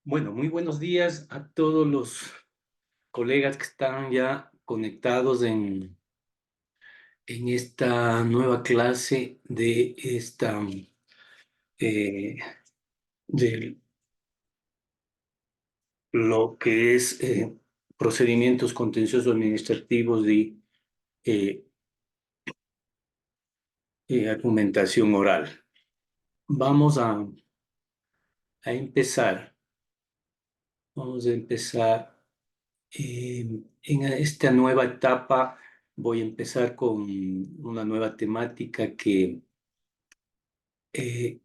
Bueno, muy buenos días a todos los colegas que están ya conectados en esta nueva clase eh, de lo que es procedimientos contenciosos administrativos eh, argumentación oral. Vamos a empezar, vamos a empezar en esta nueva etapa. Voy a empezar con una nueva temática que eh,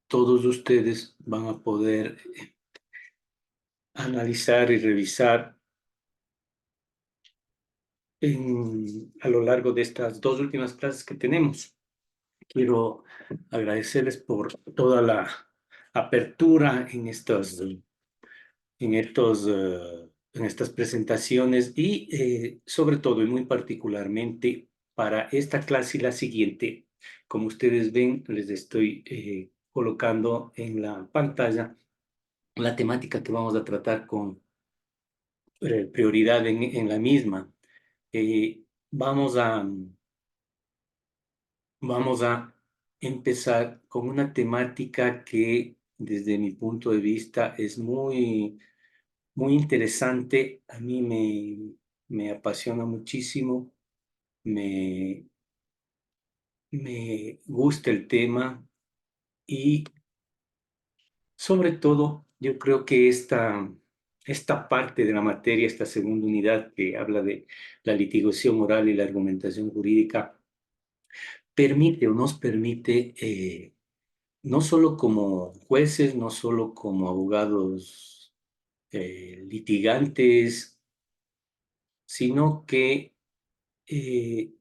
todos ustedes van a poder analizar y revisar a lo largo de estas dos últimas clases que tenemos. Quiero agradecerles por toda la apertura en estas presentaciones y sobre todo y muy particularmente para esta clase y la siguiente. Como ustedes ven, les estoy colocando en la pantalla la temática que vamos a tratar con prioridad en la misma. Eh, vamos a, vamos a empezar con una temática que desde mi punto de vista es muy interesante. A mí me apasiona muchísimo, me, me gusta el tema y sobre todo yo creo que esta parte de la materia, esta segunda unidad que habla de la litigación oral y la argumentación jurídica, permite o nos permite, no solo como jueces, no solo como abogados litigantes, sino que eh,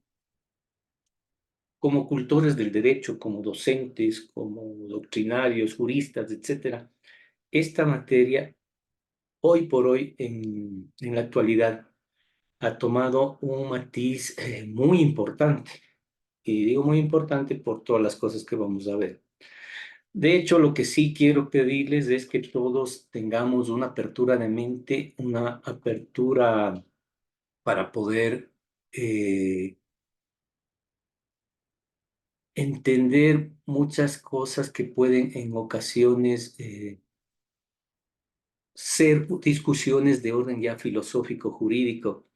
como cultores del derecho, como docentes, como doctrinarios, juristas, etcétera, esta materia hoy por hoy en la actualidad ha tomado un matiz muy importante. Y digo muy importante por todas las cosas que vamos a ver. De hecho, lo que sí quiero pedirles es que todos tengamos una apertura de mente, una apertura para poder eh, entender muchas cosas que pueden en ocasiones ser discusiones de orden ya filosófico, jurídico.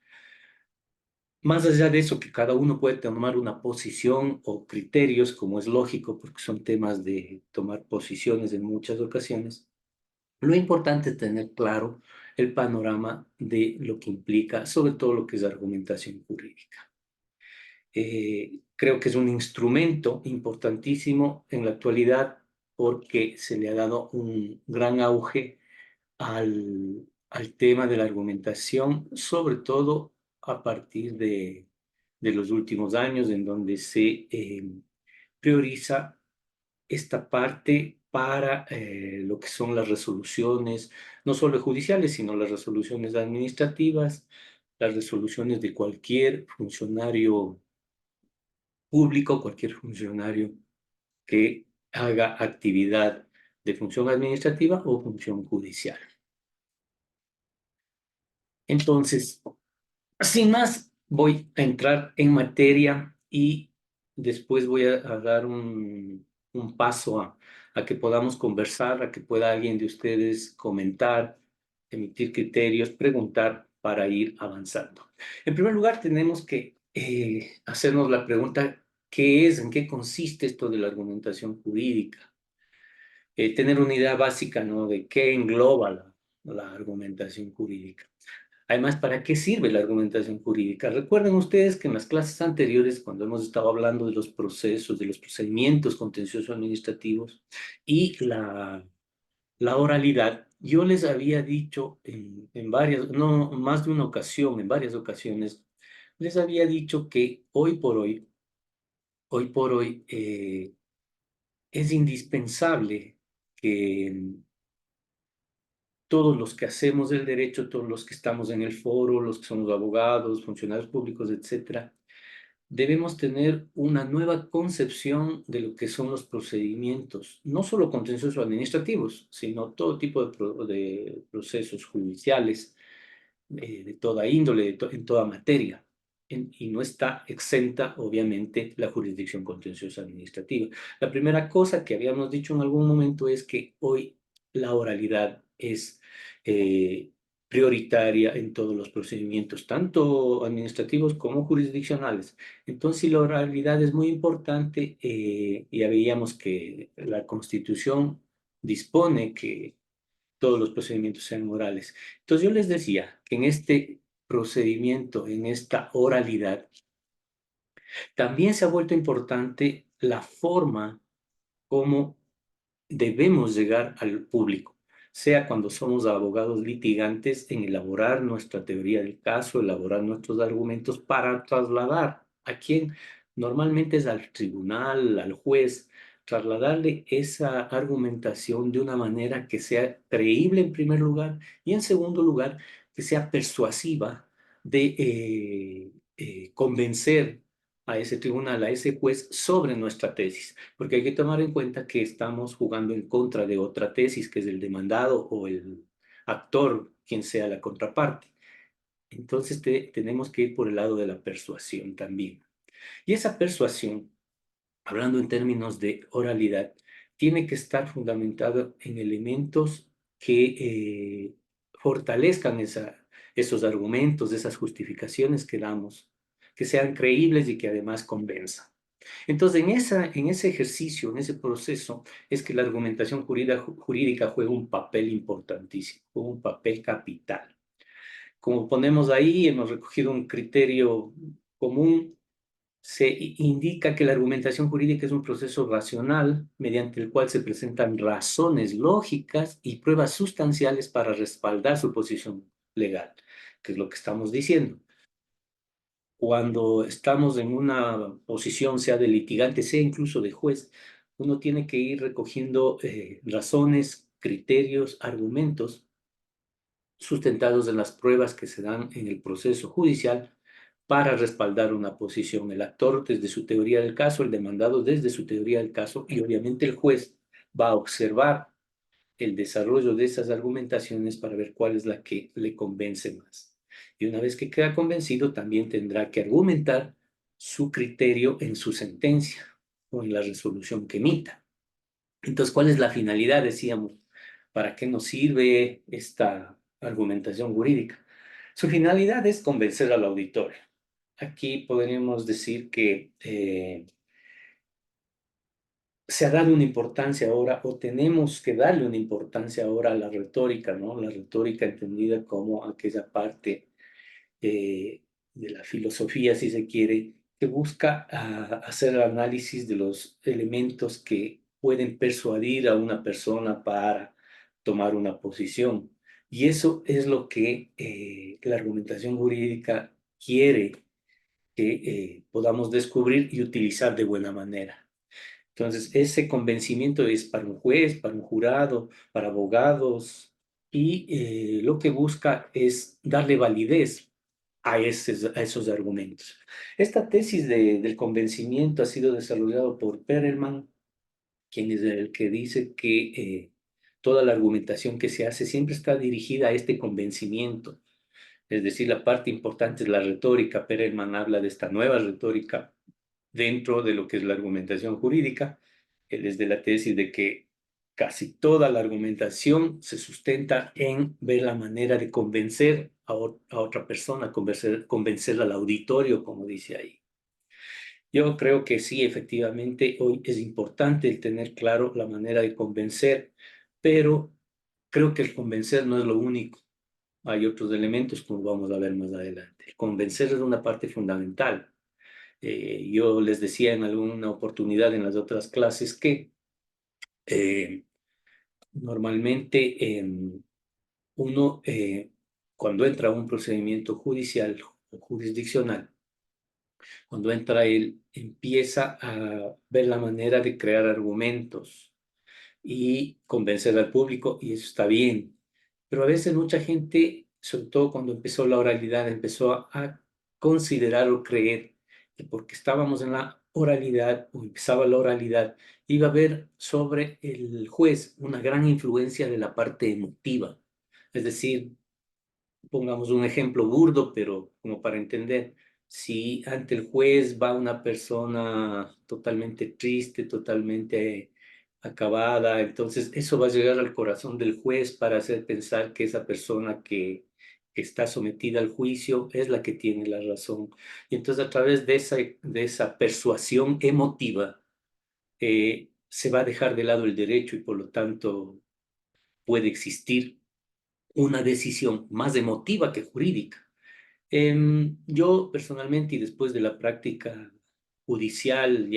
Más allá de eso, que cada uno puede tomar una posición o criterios, como es lógico, porque son temas de tomar posiciones en muchas ocasiones. Lo importante es tener claro el panorama de lo que implica, sobre todo lo que es argumentación jurídica. Creo que es un instrumento importantísimo en la actualidad porque se le ha dado un gran auge al tema de la argumentación, sobre todo a partir de los últimos años, en donde se prioriza esta parte para lo que son las resoluciones, no solo judiciales, sino las resoluciones administrativas, las resoluciones de cualquier funcionario público, cualquier funcionario que haga actividad de función administrativa o función judicial. Entonces, sin más, voy a entrar en materia y después voy a dar un paso a que podamos conversar, a que pueda alguien de ustedes comentar, emitir criterios, preguntar para ir avanzando. En primer lugar, tenemos que hacernos la pregunta, ¿qué es, en qué consiste esto de la argumentación jurídica? Tener una idea básica, ¿no? De qué engloba la argumentación jurídica. Además, ¿para qué sirve la argumentación jurídica? Recuerden ustedes que en las clases anteriores, cuando hemos estado hablando de los procesos, de los procedimientos contenciosos administrativos y la oralidad, yo les había dicho en varias, no más de una ocasión, en varias ocasiones, les había dicho que hoy por hoy, es indispensable que todos los que hacemos el derecho, todos los que estamos en el foro, los que somos abogados, funcionarios públicos, etcétera, debemos tener una nueva concepción de lo que son los procedimientos, no solo contenciosos administrativos, sino todo tipo de procesos judiciales, de toda índole, en toda materia. Y no está exenta, obviamente, la jurisdicción contenciosa administrativa. La primera cosa que habíamos dicho en algún momento es que hoy la oralidad es prioritaria en todos los procedimientos, tanto administrativos como jurisdiccionales. Entonces, si la oralidad es muy importante, ya veíamos que la Constitución dispone que todos los procedimientos sean orales. Entonces yo les decía que en este procedimiento, en esta oralidad, también se ha vuelto importante la forma como debemos llegar al público, sea cuando somos abogados litigantes en elaborar nuestra teoría del caso, elaborar nuestros argumentos para trasladar a quien normalmente es al tribunal, al juez, trasladarle esa argumentación de una manera que sea creíble en primer lugar y en segundo lugar que sea persuasiva de convencer a ese tribunal, a ese juez sobre nuestra tesis, porque hay que tomar en cuenta que estamos jugando en contra de otra tesis, que es el demandado o el actor, quien sea la contraparte. Entonces tenemos que ir por el lado de la persuasión también. Y esa persuasión, hablando en términos de oralidad, tiene que estar fundamentada en elementos que fortalezcan esos argumentos, esas justificaciones que damos, que sean creíbles y que además convenzan. Entonces, en ese ejercicio, en ese proceso, es que la argumentación jurídica juega un papel importantísimo, juega un papel capital. Como ponemos ahí, hemos recogido un criterio común, se indica que la argumentación jurídica es un proceso racional mediante el cual se presentan razones lógicas y pruebas sustanciales para respaldar su posición legal, que es lo que estamos diciendo. Cuando estamos en una posición, sea de litigante, sea incluso de juez, uno tiene que ir recogiendo razones, criterios, argumentos sustentados en las pruebas que se dan en el proceso judicial para respaldar una posición. El actor desde su teoría del caso, el demandado desde su teoría del caso y obviamente el juez va a observar el desarrollo de esas argumentaciones para ver cuál es la que le convence más. Y una vez que queda convencido, también tendrá que argumentar su criterio en su sentencia o en la resolución que emita. Entonces, ¿cuál es la finalidad? Decíamos, ¿para qué nos sirve esta argumentación jurídica? Su finalidad es convencer al auditorio. Aquí podríamos decir que se ha dado una importancia ahora, o tenemos que darle una importancia ahora a la retórica, ¿no? La retórica entendida como aquella parte de la filosofía, si se quiere, que busca hacer el análisis de los elementos que pueden persuadir a una persona para tomar una posición. Y eso es lo que la argumentación jurídica quiere que podamos descubrir y utilizar de buena manera. Entonces, ese convencimiento es para un juez, para un jurado, para abogados, y lo que busca es darle validez a esos argumentos. Esta tesis del convencimiento ha sido desarrollado por Perelman, quien es el que dice que toda la argumentación que se hace siempre está dirigida a este convencimiento. Es decir, la parte importante es la retórica. Perelman habla de esta nueva retórica dentro de lo que es la argumentación jurídica. Él es de la tesis de que casi toda la argumentación se sustenta en ver la manera de convencer a otra persona, convencer al auditorio, como dice ahí. Yo creo que sí, efectivamente, hoy es importante el tener claro la manera de convencer, pero creo que el convencer no es lo único. Hay otros elementos, como vamos a ver más adelante. El convencer es una parte fundamental. Yo les decía en alguna oportunidad en las otras clases que eh, normalmente uno, cuando entra a un procedimiento judicial o jurisdiccional, cuando entra él, empieza a ver la manera de crear argumentos y convencer al público, y eso está bien. Pero a veces mucha gente, sobre todo cuando empezó la oralidad, empezó a considerar o creer porque estábamos en la oralidad, o empezaba la oralidad, iba a haber sobre el juez una gran influencia de la parte emotiva. Es decir, pongamos un ejemplo burdo, pero como para entender, si ante el juez va una persona totalmente triste, totalmente acabada, entonces eso va a llegar al corazón del juez para hacer pensar que esa persona que está sometida al juicio es la que tiene la razón. Y entonces a través de esa persuasión emotiva, se va a dejar de lado el derecho y por lo tanto puede existir una decisión más emotiva que jurídica. Yo personalmente y después de la práctica judicial,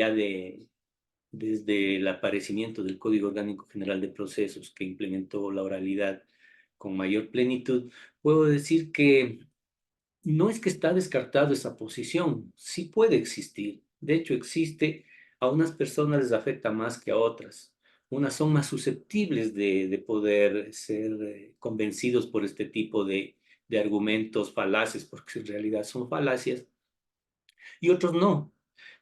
desde el aparecimiento del Código Orgánico General de Procesos que implementó la oralidad con mayor plenitud, puedo decir que no es que está descartado esa posición, sí puede existir. De hecho, existe, a unas personas les afecta más que a otras. Unas son más susceptibles de poder ser convencidos por este tipo de argumentos falaces, porque en realidad son falacias, y otros no.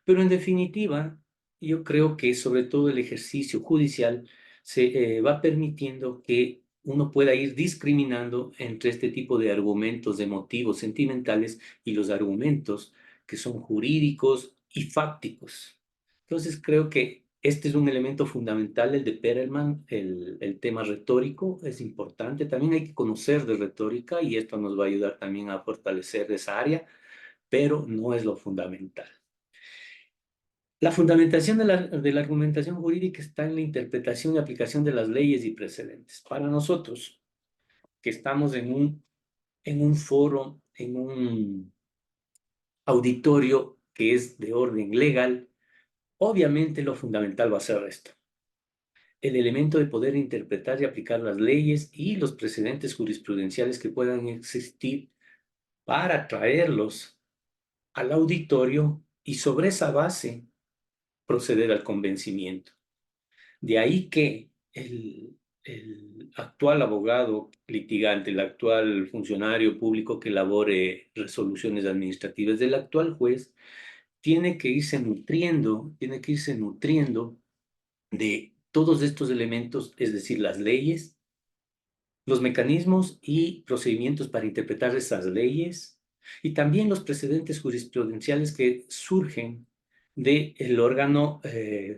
Pero en definitiva, yo creo que sobre todo el ejercicio judicial se va permitiendo que uno pueda ir discriminando entre este tipo de argumentos de motivos sentimentales y los argumentos que son jurídicos y fácticos. Entonces creo que este es un elemento fundamental, el de Perelman, el tema retórico es importante. También hay que conocer de retórica y esto nos va a ayudar también a fortalecer esa área, pero no es lo fundamental. La fundamentación de la argumentación jurídica está en la interpretación y aplicación de las leyes y precedentes. Para nosotros, que estamos en un foro, en un auditorio que es de orden legal, obviamente lo fundamental va a ser esto: el elemento de poder interpretar y aplicar las leyes y los precedentes jurisprudenciales que puedan existir para traerlos al auditorio y sobre esa base proceder al convencimiento. De ahí que el actual abogado litigante, el actual funcionario público que elabore resoluciones administrativas del actual juez, tiene que irse nutriendo de todos estos elementos, es decir, las leyes, los mecanismos y procedimientos para interpretar esas leyes y también los precedentes jurisprudenciales que surgen del órgano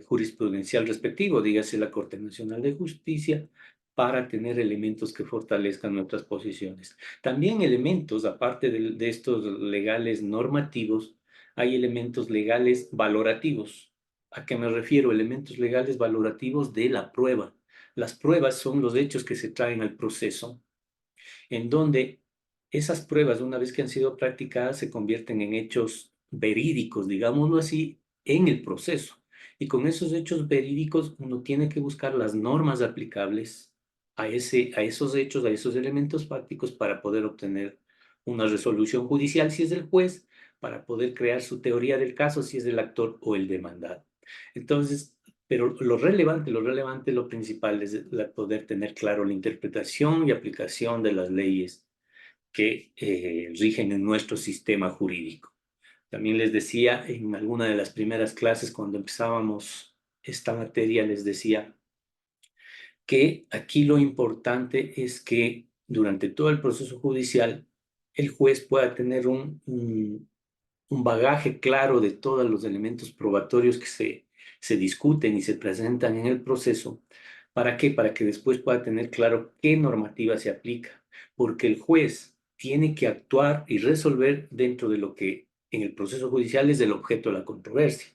jurisprudencial respectivo, dígase la Corte Nacional de Justicia, para tener elementos que fortalezcan nuestras posiciones. También elementos, aparte de estos legales normativos, hay elementos legales valorativos. ¿A qué me refiero? Elementos legales valorativos de la prueba. Las pruebas son los hechos que se traen al proceso, en donde esas pruebas, una vez que han sido practicadas, se convierten en hechos verídicos, digámoslo así, en el proceso. Y con esos hechos verídicos uno tiene que buscar las normas aplicables a esos hechos, a esos elementos fácticos para poder obtener una resolución judicial si es del juez, para poder crear su teoría del caso si es del actor o el demandado. Entonces, pero lo relevante, lo principal es poder tener claro la interpretación y aplicación de las leyes que rigen en nuestro sistema jurídico. También les decía en alguna de las primeras clases cuando empezábamos esta materia, les decía que aquí lo importante es que durante todo el proceso judicial el juez pueda tener un bagaje claro de todos los elementos probatorios que se discuten y se presentan en el proceso. ¿Para qué? Para que después pueda tener claro qué normativa se aplica, porque el juez tiene que actuar y resolver dentro de lo que en el proceso judicial es el objeto de la controversia.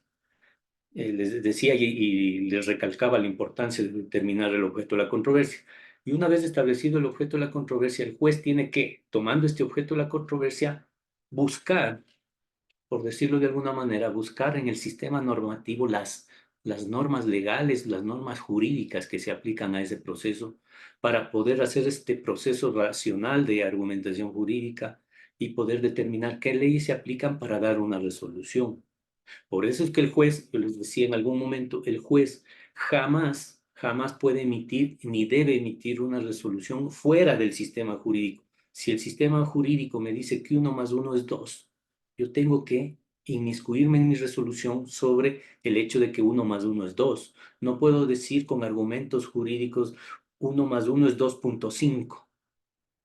Les decía y les recalcaba la importancia de determinar el objeto de la controversia. Y una vez establecido el objeto de la controversia, el juez tiene que, tomando este objeto de la controversia, buscar, por decirlo de alguna manera, buscar en el sistema normativo las normas legales, las normas jurídicas que se aplican a ese proceso para poder hacer este proceso racional de argumentación jurídica y poder determinar qué leyes se aplican para dar una resolución. Por eso es que el juez, yo les decía en algún momento, el juez jamás puede emitir ni debe emitir una resolución fuera del sistema jurídico. Si el sistema jurídico me dice que 1 más 1 es 2, yo tengo que inmiscuirme en mi resolución sobre el hecho de que uno más uno es 2. No puedo decir con argumentos jurídicos uno más uno es 2,5,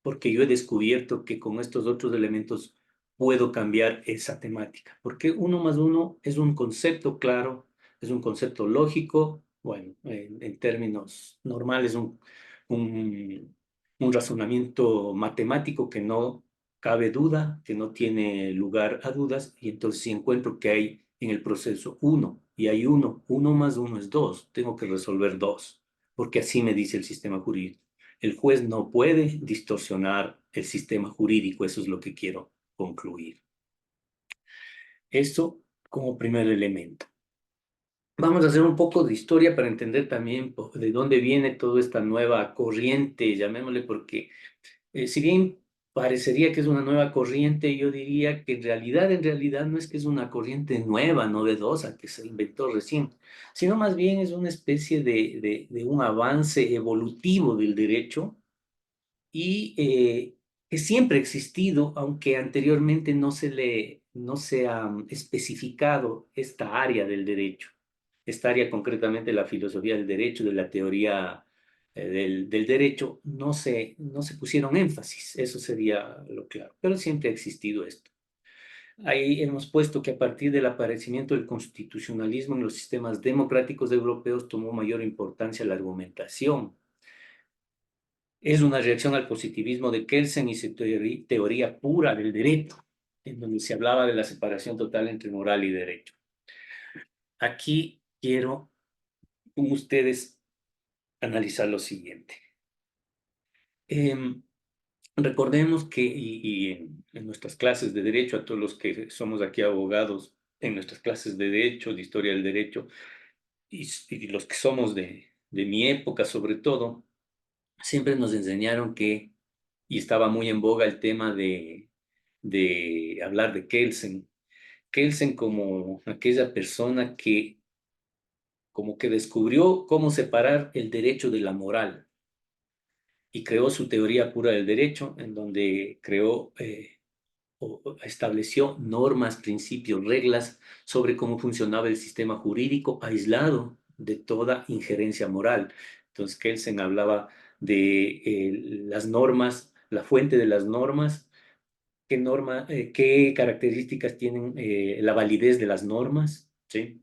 porque yo he descubierto que con estos otros elementos puedo cambiar esa temática, porque uno más uno es un concepto claro, es un concepto lógico, bueno, en términos normales, un, un razonamiento matemático que no cabe duda, que no tiene lugar a dudas, y entonces si encuentro que hay en el proceso uno, y hay uno más uno es dos, tengo que resolver dos, porque así me dice el sistema jurídico. El juez no puede distorsionar el sistema jurídico, eso es lo que quiero concluir. Eso como primer elemento. Vamos a hacer un poco de historia para entender también de dónde viene toda esta nueva corriente, llamémosle, porque si bien parecería que es una nueva corriente, yo diría que en realidad no es que es una corriente nueva, novedosa, que se inventó recién, sino más bien es una especie de un avance evolutivo del derecho y que siempre ha existido, aunque anteriormente no se ha especificado esta área del derecho, esta área concretamente la filosofía del derecho, de la teoría del derecho, no se pusieron énfasis, eso sería lo claro, pero siempre ha existido esto. Ahí hemos puesto que a partir del aparecimiento del constitucionalismo en los sistemas democráticos europeos tomó mayor importancia la argumentación. Es una reacción al positivismo de Kelsen y su teoría pura del derecho, en donde se hablaba de la separación total entre moral y derecho. Aquí quiero con ustedes analizar lo siguiente. Em, Recordemos que, en nuestras clases de derecho, a todos los que somos aquí abogados, en nuestras clases de derecho, de historia del derecho, y los que somos de mi época sobre todo, siempre nos enseñaron que, y estaba muy en boga el tema de hablar de Kelsen. Kelsen como aquella persona que como que descubrió cómo separar el derecho de la moral y creó su teoría pura del derecho, en donde creó o estableció normas, principios, reglas sobre cómo funcionaba el sistema jurídico aislado de toda injerencia moral. Entonces, Kelsen hablaba de las normas, la fuente de las normas, qué características tienen la validez de las normas, ¿sí?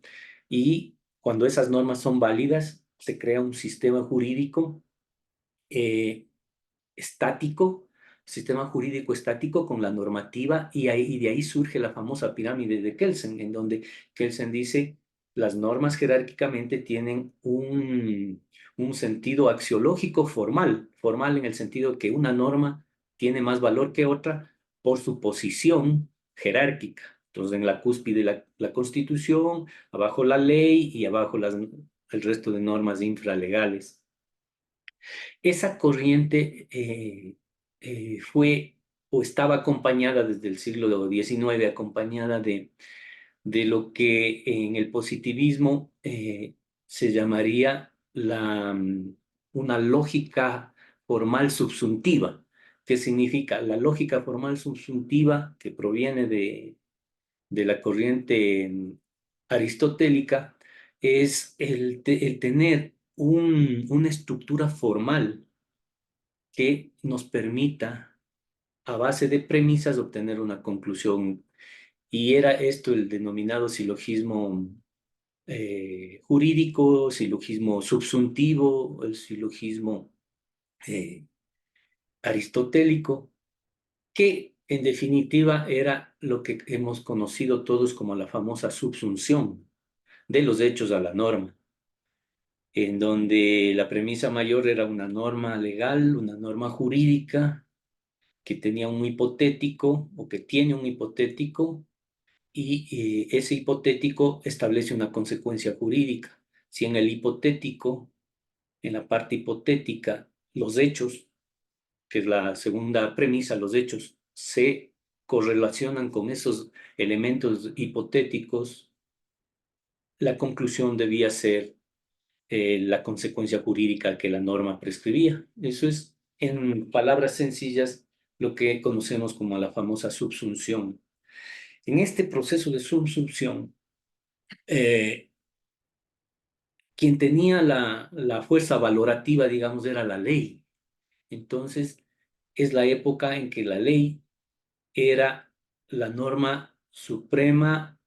Y cuando esas normas son válidas, se crea un sistema jurídico eh, estático, sistema jurídico estático con la normativa y de ahí surge la famosa pirámide de Kelsen, en donde Kelsen dice las normas jerárquicamente tienen un sentido axiológico formal, formal en el sentido que una norma tiene más valor que otra por su posición jerárquica. Entonces, en la cúspide la Constitución, abajo la ley y abajo el resto de normas infralegales. Esa corriente fue o estaba acompañada desde el siglo XIX, acompañada de lo que en el positivismo se llamaría una lógica formal subsuntiva. ¿Qué significa? La lógica formal subsuntiva que proviene de la corriente aristotélica es el tener una estructura formal que nos permita, a base de premisas, obtener una conclusión. Y era esto el denominado silogismo jurídico, silogismo subsuntivo, el silogismo eh, aristotélico, que en definitiva era lo que hemos conocido todos como la famosa subsunción de los hechos a la norma, en donde la premisa mayor era una norma legal, una norma jurídica, que tenía un hipotético o que tiene un hipotético y ese hipotético establece una consecuencia jurídica. Si en el hipotético, en la parte hipotética, los hechos, que es la segunda premisa, los hechos se correlacionan con esos elementos hipotéticos, la conclusión debía ser la consecuencia jurídica que la norma prescribía. Eso es, en palabras sencillas, lo que conocemos como la famosa subsunción. En este proceso de subsunción, eh, quien tenía la fuerza valorativa, digamos, era la ley. Entonces, es la época en que la ley era la norma suprema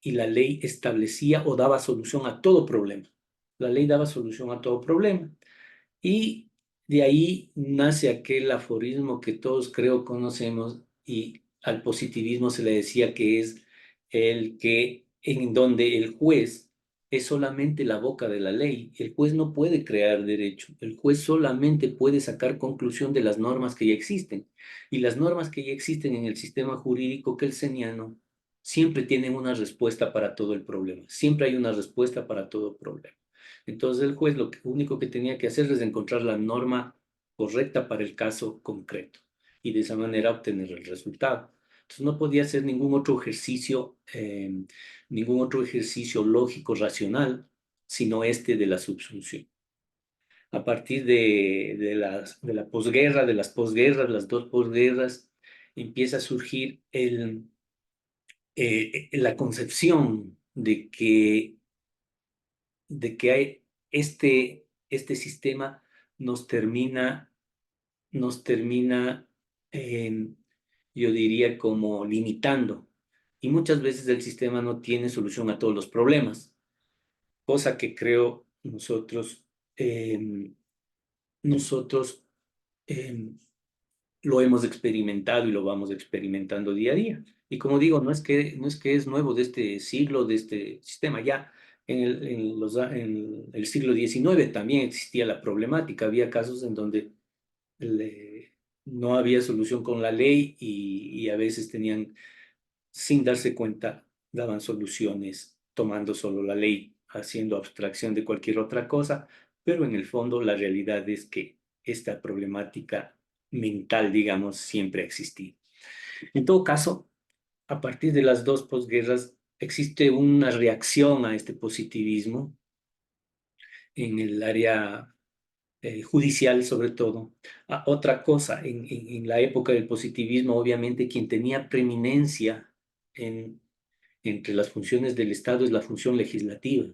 y la ley establecía o daba solución a todo problema. La ley daba solución a todo problema. Y de ahí nace aquel aforismo que todos creo conocemos y al positivismo se le decía que es el que en donde el juez es solamente la boca de la ley. El juez no puede crear derecho. El juez solamente puede sacar conclusión de las normas que ya existen. Y las normas que ya existen en el sistema jurídico kelseniano siempre tienen una respuesta para todo el problema. Siempre hay una respuesta para todo problema. Entonces el juez lo único que tenía que hacer es encontrar la norma correcta para el caso concreto y de esa manera obtener el resultado. Entonces no podía hacer ningún otro ejercicio lógico, racional, sino este de la subsunción. A partir de la posguerra, de las posguerras, las dos posguerras, empieza a surgir la concepción de que hay este sistema nos termina, nos termina, eh, yo diría, como limitando. Y muchas veces el sistema no tiene solución a todos los problemas, cosa que creo nosotros eh, lo hemos experimentado y lo vamos experimentando día a día. Y como digo, no es que es nuevo de este siglo, de este sistema. Ya en el siglo XIX también existía la problemática. Había casos en donde no había solución con la ley y a veces tenían, sin darse cuenta, daban soluciones tomando solo la ley, haciendo abstracción de cualquier otra cosa, pero en el fondo la realidad es que esta problemática mental, digamos, siempre ha existido. En todo caso, a partir de las dos posguerras, existe una reacción a este positivismo en el área judicial sobre todo. Otra cosa, en la época del positivismo, obviamente quien tenía preeminencia entre las funciones del Estado es la función legislativa,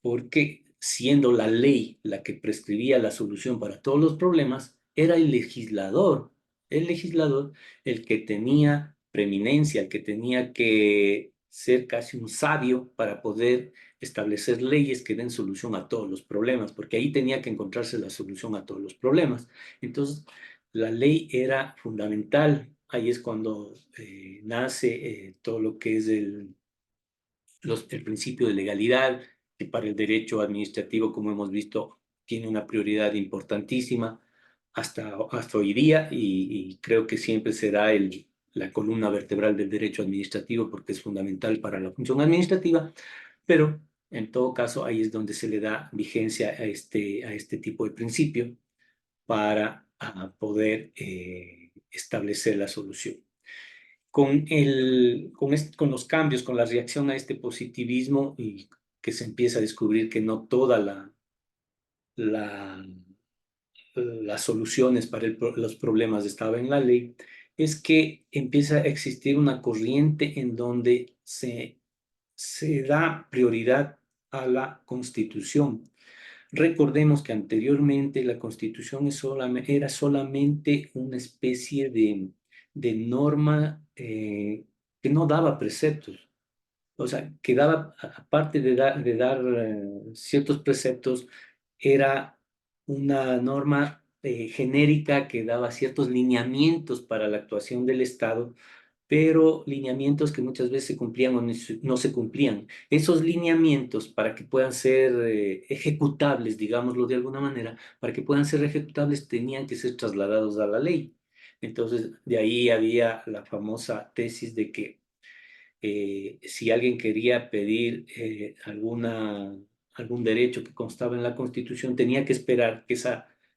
porque siendo la ley la que prescribía la solución para todos los problemas, era el legislador el que tenía preeminencia, el que tenía que ser casi un sabio para poder establecer leyes que den solución a todos los problemas, porque ahí tenía que encontrarse la solución a todos los problemas. Entonces, la ley era fundamental. Ahí es cuando nace todo lo que es el principio de legalidad, que para el derecho administrativo, como hemos visto, tiene una prioridad importantísima hasta hoy día y creo que siempre será la columna vertebral del derecho administrativo porque es fundamental para la función administrativa, pero en todo caso ahí es donde se le da vigencia a este tipo de principio para poder establecer la solución con los cambios, con la reacción a este positivismo y que se empieza a descubrir que no todas la, las soluciones para los problemas estaban en la ley, es que empieza a existir una corriente en donde se da prioridad a la Constitución. Recordemos que anteriormente la Constitución era solamente una especie de norma que no daba preceptos. O sea, que daba, aparte de dar ciertos preceptos, era una norma genérica que daba ciertos lineamientos para la actuación del Estado, pero lineamientos que muchas veces se cumplían o no se cumplían. Esos lineamientos, para que puedan ser ejecutables, digámoslo de alguna manera, para que puedan ser ejecutables, tenían que ser trasladados a la ley. Entonces, de ahí había la famosa tesis de que si alguien quería pedir algún derecho que constaba en la Constitución, tenía que esperar que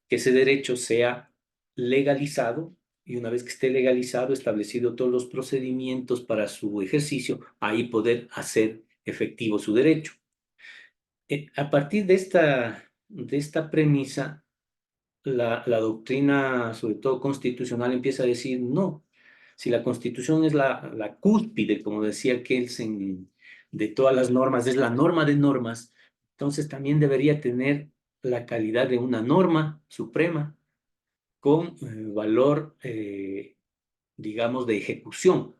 ese derecho sea legalizado y una vez que esté legalizado, establecido todos los procedimientos para su ejercicio, ahí poder hacer efectivo su derecho. A partir de esta premisa, la doctrina, sobre todo constitucional, empieza a decir no. Si la Constitución es la cúspide, como decía Kelsen, de todas las normas, es la norma de normas, entonces también debería tener la calidad de una norma suprema con valor, digamos, de ejecución.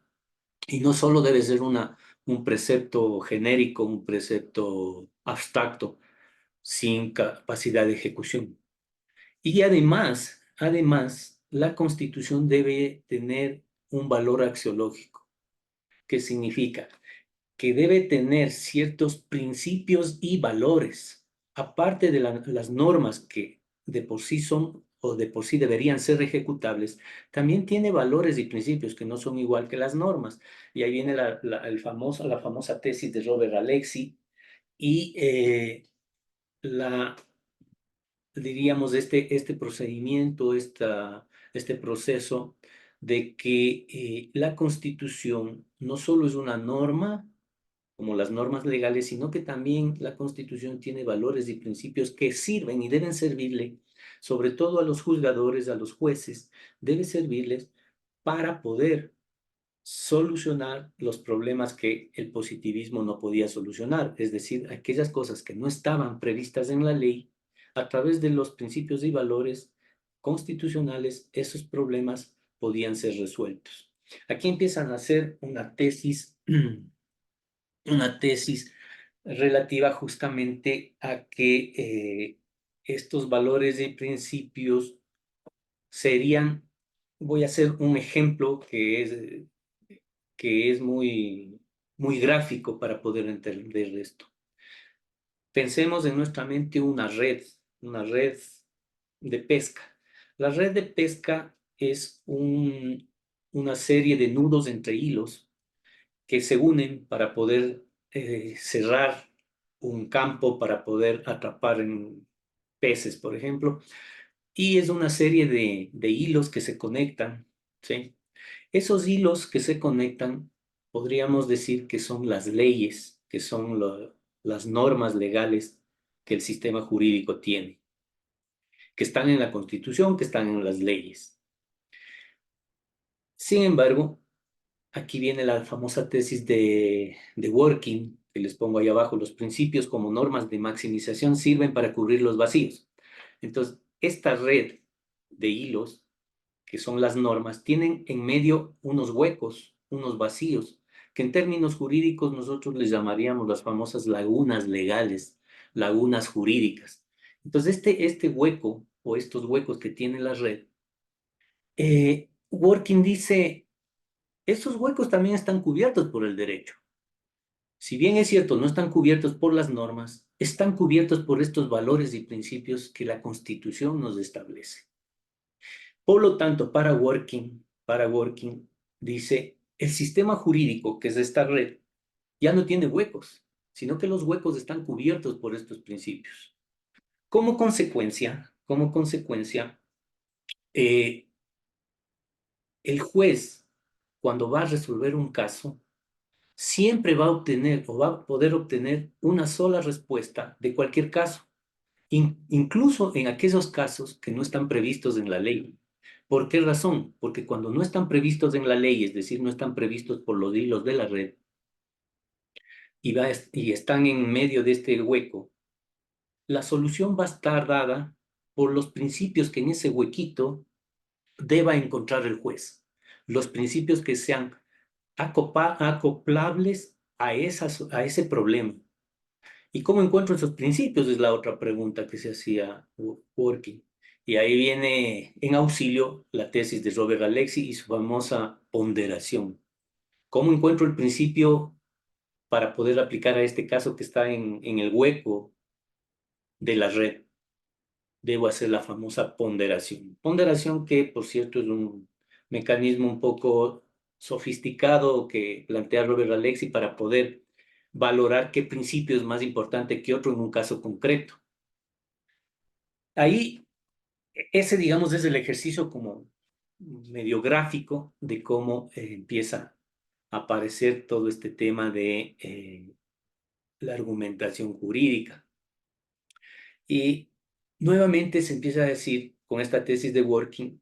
Y no solo debe ser un precepto genérico, un precepto abstracto, sin capacidad de ejecución. Y además, la Constitución debe tener un valor axiológico. ¿Qué significa? Que debe tener ciertos principios y valores, aparte de las normas que de por sí son o de por sí deberían ser ejecutables, también tiene valores y principios que no son igual que las normas. Y ahí viene la famosa tesis de Robert Alexy y la, diríamos, este procedimiento, este proceso de que la Constitución no solo es una norma, como las normas legales, sino que también la Constitución tiene valores y principios que sirven y deben servirle, sobre todo a los juzgadores, a los jueces, debe servirles para poder solucionar los problemas que el positivismo no podía solucionar, es decir, aquellas cosas que no estaban previstas en la ley, a través de los principios y valores constitucionales, esos problemas podían ser resueltos. Aquí empiezan a hacer una tesis relativa justamente a que estos valores y principios serían, voy a hacer un ejemplo que es muy gráfico para poder entender esto. Pensemos en nuestra mente una red de pesca. La red de pesca es una serie de nudos entre hilos que se unen para poder cerrar un campo, para poder atrapar en peces, por ejemplo, y es una serie de hilos que se conectan, ¿sí? Esos hilos que se conectan, podríamos decir que son las leyes, que son las normas legales que el sistema jurídico tiene, que están en la Constitución, que están en las leyes. Sin embargo, aquí viene la famosa tesis de Working, que les pongo ahí abajo. Los principios como normas de maximización sirven para cubrir los vacíos. Entonces, esta red de hilos, que son las normas, tienen en medio unos huecos, unos vacíos, que en términos jurídicos nosotros les llamaríamos las famosas lagunas legales, lagunas jurídicas. Entonces, este hueco o estos huecos que tiene la red, Working dice, estos huecos también están cubiertos por el derecho. Si bien es cierto, no están cubiertos por las normas, están cubiertos por estos valores y principios que la Constitución nos establece. Por lo tanto, para Working, dice, el sistema jurídico, que es esta red, ya no tiene huecos, sino que los huecos están cubiertos por estos principios. Como consecuencia, eh, el juez, cuando va a resolver un caso, siempre va a obtener o va a poder obtener una sola respuesta de cualquier caso, incluso en aquellos casos que no están previstos en la ley. ¿Por qué razón? Porque cuando no están previstos en la ley, es decir, no están previstos por los hilos de la red y están en medio de este hueco, la solución va a estar dada por los principios que en ese huequito deba encontrar el juez. Los principios que sean acoplables a ese problema. ¿Y cómo encuentro esos principios? Es la otra pregunta que se hacía Working. Y ahí viene en auxilio la tesis de Robert Alexy y su famosa ponderación. ¿Cómo encuentro el principio para poder aplicar a este caso que está en el hueco de la red? Debo hacer la famosa ponderación. Ponderación que, por cierto, es un mecanismo un poco sofisticado que plantea Robert Alexy para poder valorar qué principio es más importante que otro en un caso concreto. Ahí, ese, digamos, es el ejercicio como medio gráfico de cómo empieza a aparecer todo este tema de la argumentación jurídica. Y nuevamente se empieza a decir con esta tesis de Working,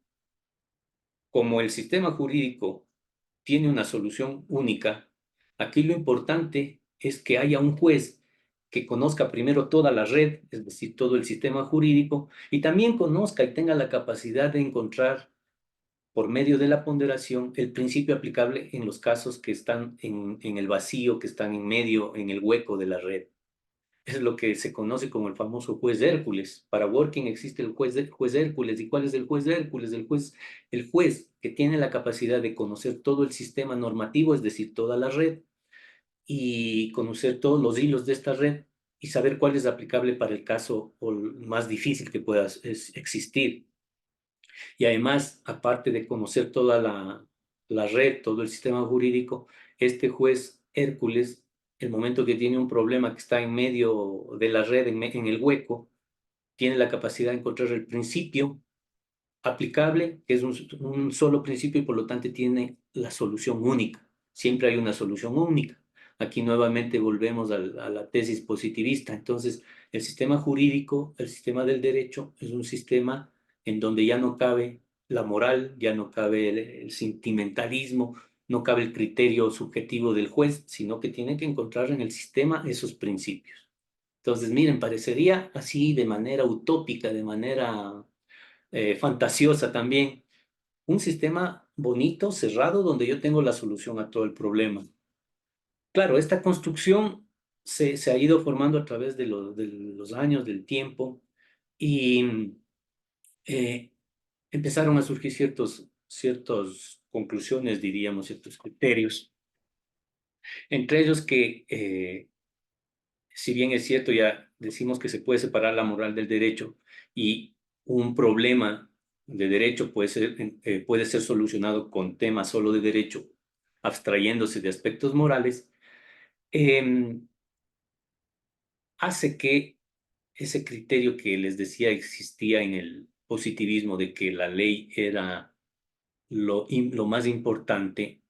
como el sistema jurídico tiene una solución única. Aquí lo importante es que haya un juez que conozca primero toda la red, es decir, todo el sistema jurídico, y también conozca y tenga la capacidad de encontrar, por medio de la ponderación, el principio aplicable en los casos que están en el vacío, que están en medio, en el hueco de la red. Es lo que se conoce como el famoso juez de Hércules. Para Working existe el juez de Hércules. ¿Y cuál es el juez de Hércules? El juez que tiene la capacidad de conocer todo el sistema normativo, es decir, toda la red, y conocer todos los hilos de esta red y saber cuál es aplicable para el caso o el más difícil que pueda existir. Y además, aparte de conocer toda la red, todo el sistema jurídico, este juez Hércules, el momento que tiene un problema que está en medio de la red, en el hueco, tiene la capacidad de encontrar el principio aplicable, que es un solo principio y por lo tanto tiene la solución única. Siempre hay una solución única. Aquí nuevamente volvemos a la tesis positivista. Entonces, el sistema jurídico, el sistema del derecho, es un sistema en donde ya no cabe la moral, ya no cabe el sentimentalismo, no cabe el criterio subjetivo del juez, sino que tiene que encontrar en el sistema esos principios. Entonces, miren, parecería así de manera utópica, de manera fantasiosa también. Un sistema bonito, cerrado, donde yo tengo la solución a todo el problema. Claro, esta construcción se ha ido formando a través de los años, del tiempo, y eh, empezaron a surgir ciertas conclusiones, diríamos, ciertos criterios. Entre ellos que, si bien es cierto, ya decimos que se puede separar la moral del derecho y un problema de derecho puede ser solucionado con temas solo de derecho, abstrayéndose de aspectos morales, eh, hace que ese criterio que les decía existía en el positivismo de que la ley era lo más importante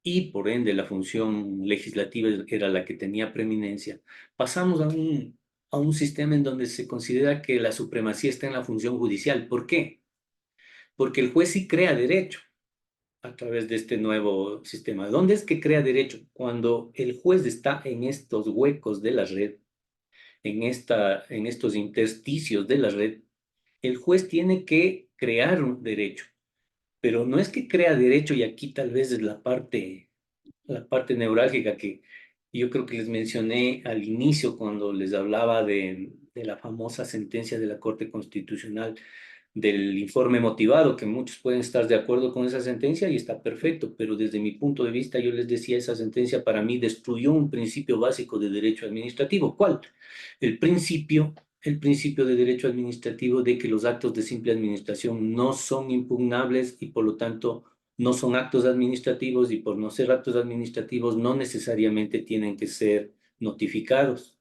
y por ende la función legislativa era la que tenía preeminencia, pasamos a un sistema en donde se considera que la supremacía está en la función judicial. ¿Por qué? Porque el juez sí crea derecho a través de este nuevo sistema. ¿Dónde es que crea derecho? Cuando el juez está en estos huecos de la red, en estos intersticios de la red, el juez tiene que crear un derecho, pero no es que crea derecho y aquí tal vez es la parte neurálgica que yo creo que les mencioné al inicio cuando les hablaba de la famosa sentencia de la Corte Constitucional del informe motivado, que muchos pueden estar de acuerdo con esa sentencia y está perfecto, pero desde mi punto de vista yo les decía, esa sentencia para mí destruyó un principio básico de derecho administrativo. ¿Cuál? El principio, el principio de derecho administrativo de que los actos de simple administración no son impugnables y por lo tanto no son actos administrativos y por no ser actos administrativos no necesariamente tienen que ser notificados,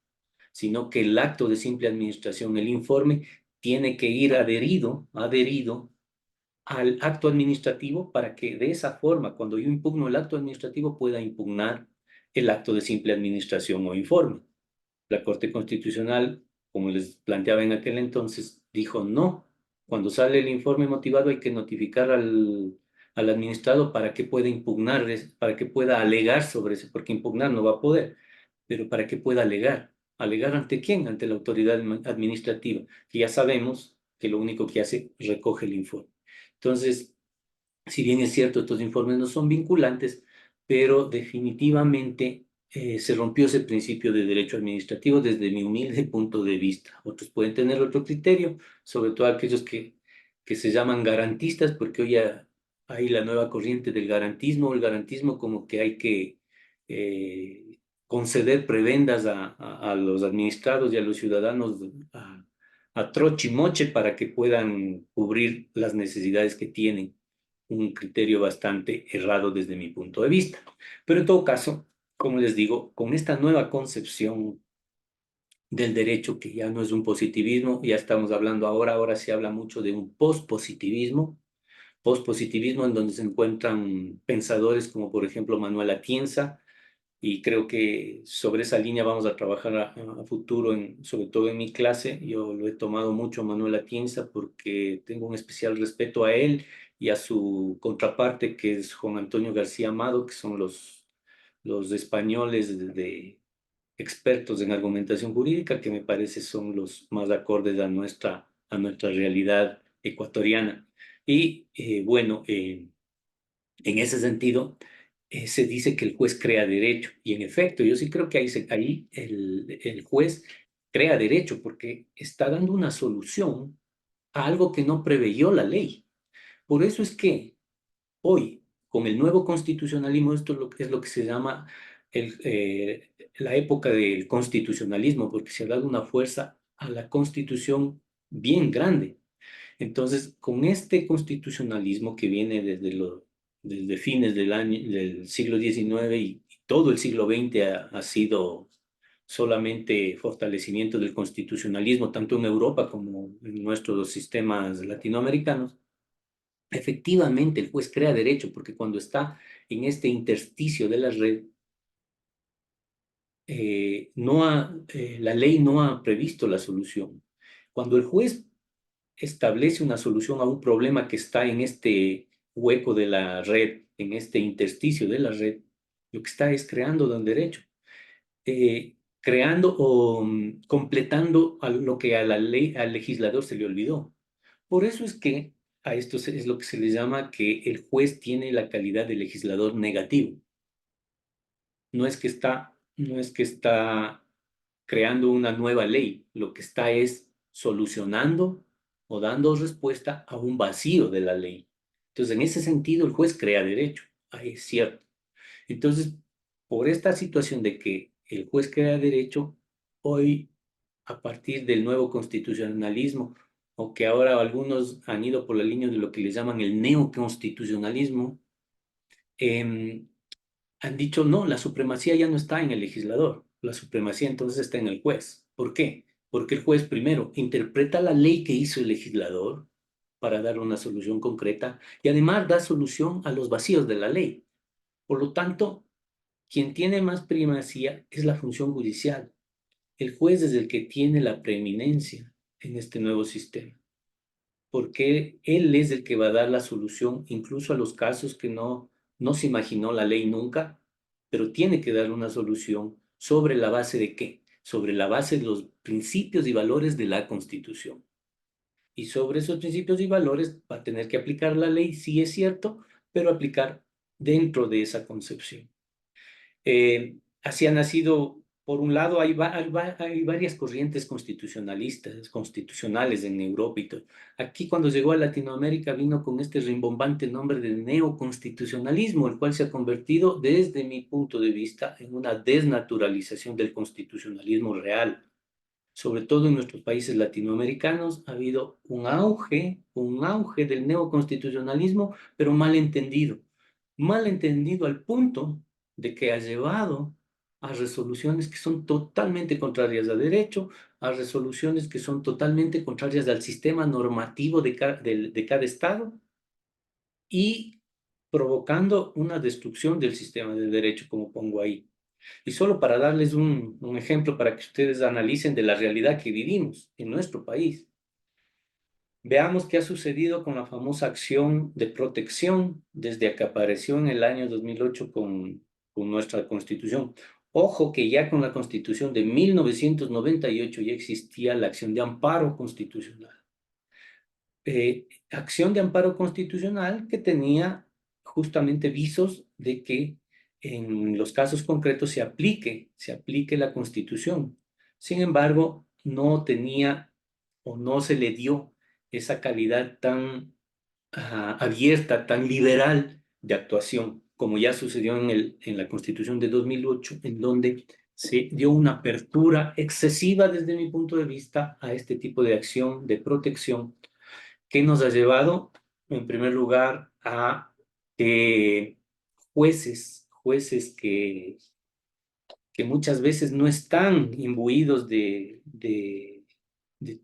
sino que el acto de simple administración, el informe, tiene que ir adherido al acto administrativo para que de esa forma, cuando yo impugno el acto administrativo, pueda impugnar el acto de simple administración o informe. La Corte Constitucional, como les planteaba en aquel entonces, dijo no. Cuando sale el informe motivado hay que notificar al administrado para que pueda impugnar, para que pueda alegar sobre eso, porque impugnar no va a poder, pero para que pueda alegar. ¿Alegar ante quién? Ante la autoridad administrativa, que ya sabemos que lo único que hace es recoge el informe. Entonces, si bien es cierto, estos informes no son vinculantes, pero definitivamente se rompió ese principio de derecho administrativo desde mi humilde punto de vista. Otros pueden tener otro criterio, sobre todo aquellos que se llaman garantistas, porque hoy hay la nueva corriente del garantismo, el garantismo como que hay que conceder prebendas a los administrados y a los ciudadanos a troche y moche para que puedan cubrir las necesidades que tienen, un criterio bastante errado desde mi punto de vista. Pero en todo caso, como les digo, con esta nueva concepción del derecho, que ya no es un positivismo, ya estamos hablando ahora se habla mucho de un pospositivismo en donde se encuentran pensadores como por ejemplo Manuel Atienza, y creo que sobre esa línea vamos a trabajar a futuro, sobre todo en mi clase. Yo lo he tomado mucho a Manuel Atienza porque tengo un especial respeto a él y a su contraparte, que es Juan Antonio García Amado, que son los españoles de expertos en argumentación jurídica, que me parece son los más acordes a nuestra realidad ecuatoriana. Y bueno, en ese sentido, se dice que el juez crea derecho. Y en efecto, yo sí creo que ahí el juez crea derecho porque está dando una solución a algo que no preveyó la ley. Por eso es que hoy, con el nuevo constitucionalismo, esto es lo que se llama la época del constitucionalismo, porque se ha dado una fuerza a la constitución bien grande. Entonces, con este constitucionalismo que viene desde fines del siglo XIX y todo el siglo XX ha sido solamente fortalecimiento del constitucionalismo, tanto en Europa como en nuestros sistemas latinoamericanos, efectivamente el juez crea derecho, porque cuando está en este intersticio de la red, la ley no ha previsto la solución. Cuando el juez establece una solución a un problema que está en este hueco de la red, en este intersticio de la red, lo que está es creando un derecho, creando o completando lo que a la ley, al legislador se le olvidó. Por eso es que a esto es lo que se le llama que el juez tiene la calidad de legislador negativo. No es que está creando una nueva ley, lo que está es solucionando o dando respuesta a un vacío de la ley. Entonces, en ese sentido, el juez crea derecho. Ahí es cierto. Entonces, por esta situación de que el juez crea derecho, hoy, a partir del nuevo constitucionalismo, o que ahora algunos han ido por la línea de lo que les llaman el neoconstitucionalismo, em, han dicho, no, la supremacía ya no está en el legislador, la supremacía entonces está en el juez. ¿Por qué? Porque el juez primero interpreta la ley que hizo el legislador para dar una solución concreta y además da solución a los vacíos de la ley. Por lo tanto, quien tiene más primacía es la función judicial. El juez es el que tiene la preeminencia en este nuevo sistema, porque él es el que va a dar la solución incluso a los casos que no se imaginó la ley nunca, pero tiene que dar una solución sobre la base de qué, sobre la base de los principios y valores de la Constitución. Y sobre esos principios y valores va a tener que aplicar la ley, sí es cierto, pero aplicar dentro de esa concepción. Así ha nacido, por un lado, hay varias corrientes constitucionales en Europa y todo. Aquí cuando llegó a Latinoamérica vino con este rimbombante nombre de neoconstitucionalismo, el cual se ha convertido, desde mi punto de vista, en una desnaturalización del constitucionalismo real. Sobre todo en nuestros países latinoamericanos ha habido un auge del neoconstitucionalismo, pero mal entendido al punto de que ha llevado a resoluciones que son totalmente contrarias al derecho, a resoluciones que son totalmente contrarias al sistema normativo de cada estado y provocando una destrucción del sistema de derecho, como pongo ahí. Y solo para darles un ejemplo para que ustedes analicen de la realidad que vivimos en nuestro país. Veamos qué ha sucedido con la famosa acción de protección desde que apareció en el año 2008 con nuestra Constitución. Ojo que ya con la Constitución de 1998 ya existía la acción de amparo constitucional. Acción de amparo constitucional que tenía justamente visos de que en los casos concretos se aplique la Constitución. Sin embargo, no tenía o no se le dio esa calidad tan abierta, tan liberal de actuación, como ya sucedió en la Constitución de 2008, en donde se dio una apertura excesiva desde mi punto de vista a este tipo de acción de protección que nos ha llevado, en primer lugar, a jueces que muchas veces no están imbuidos de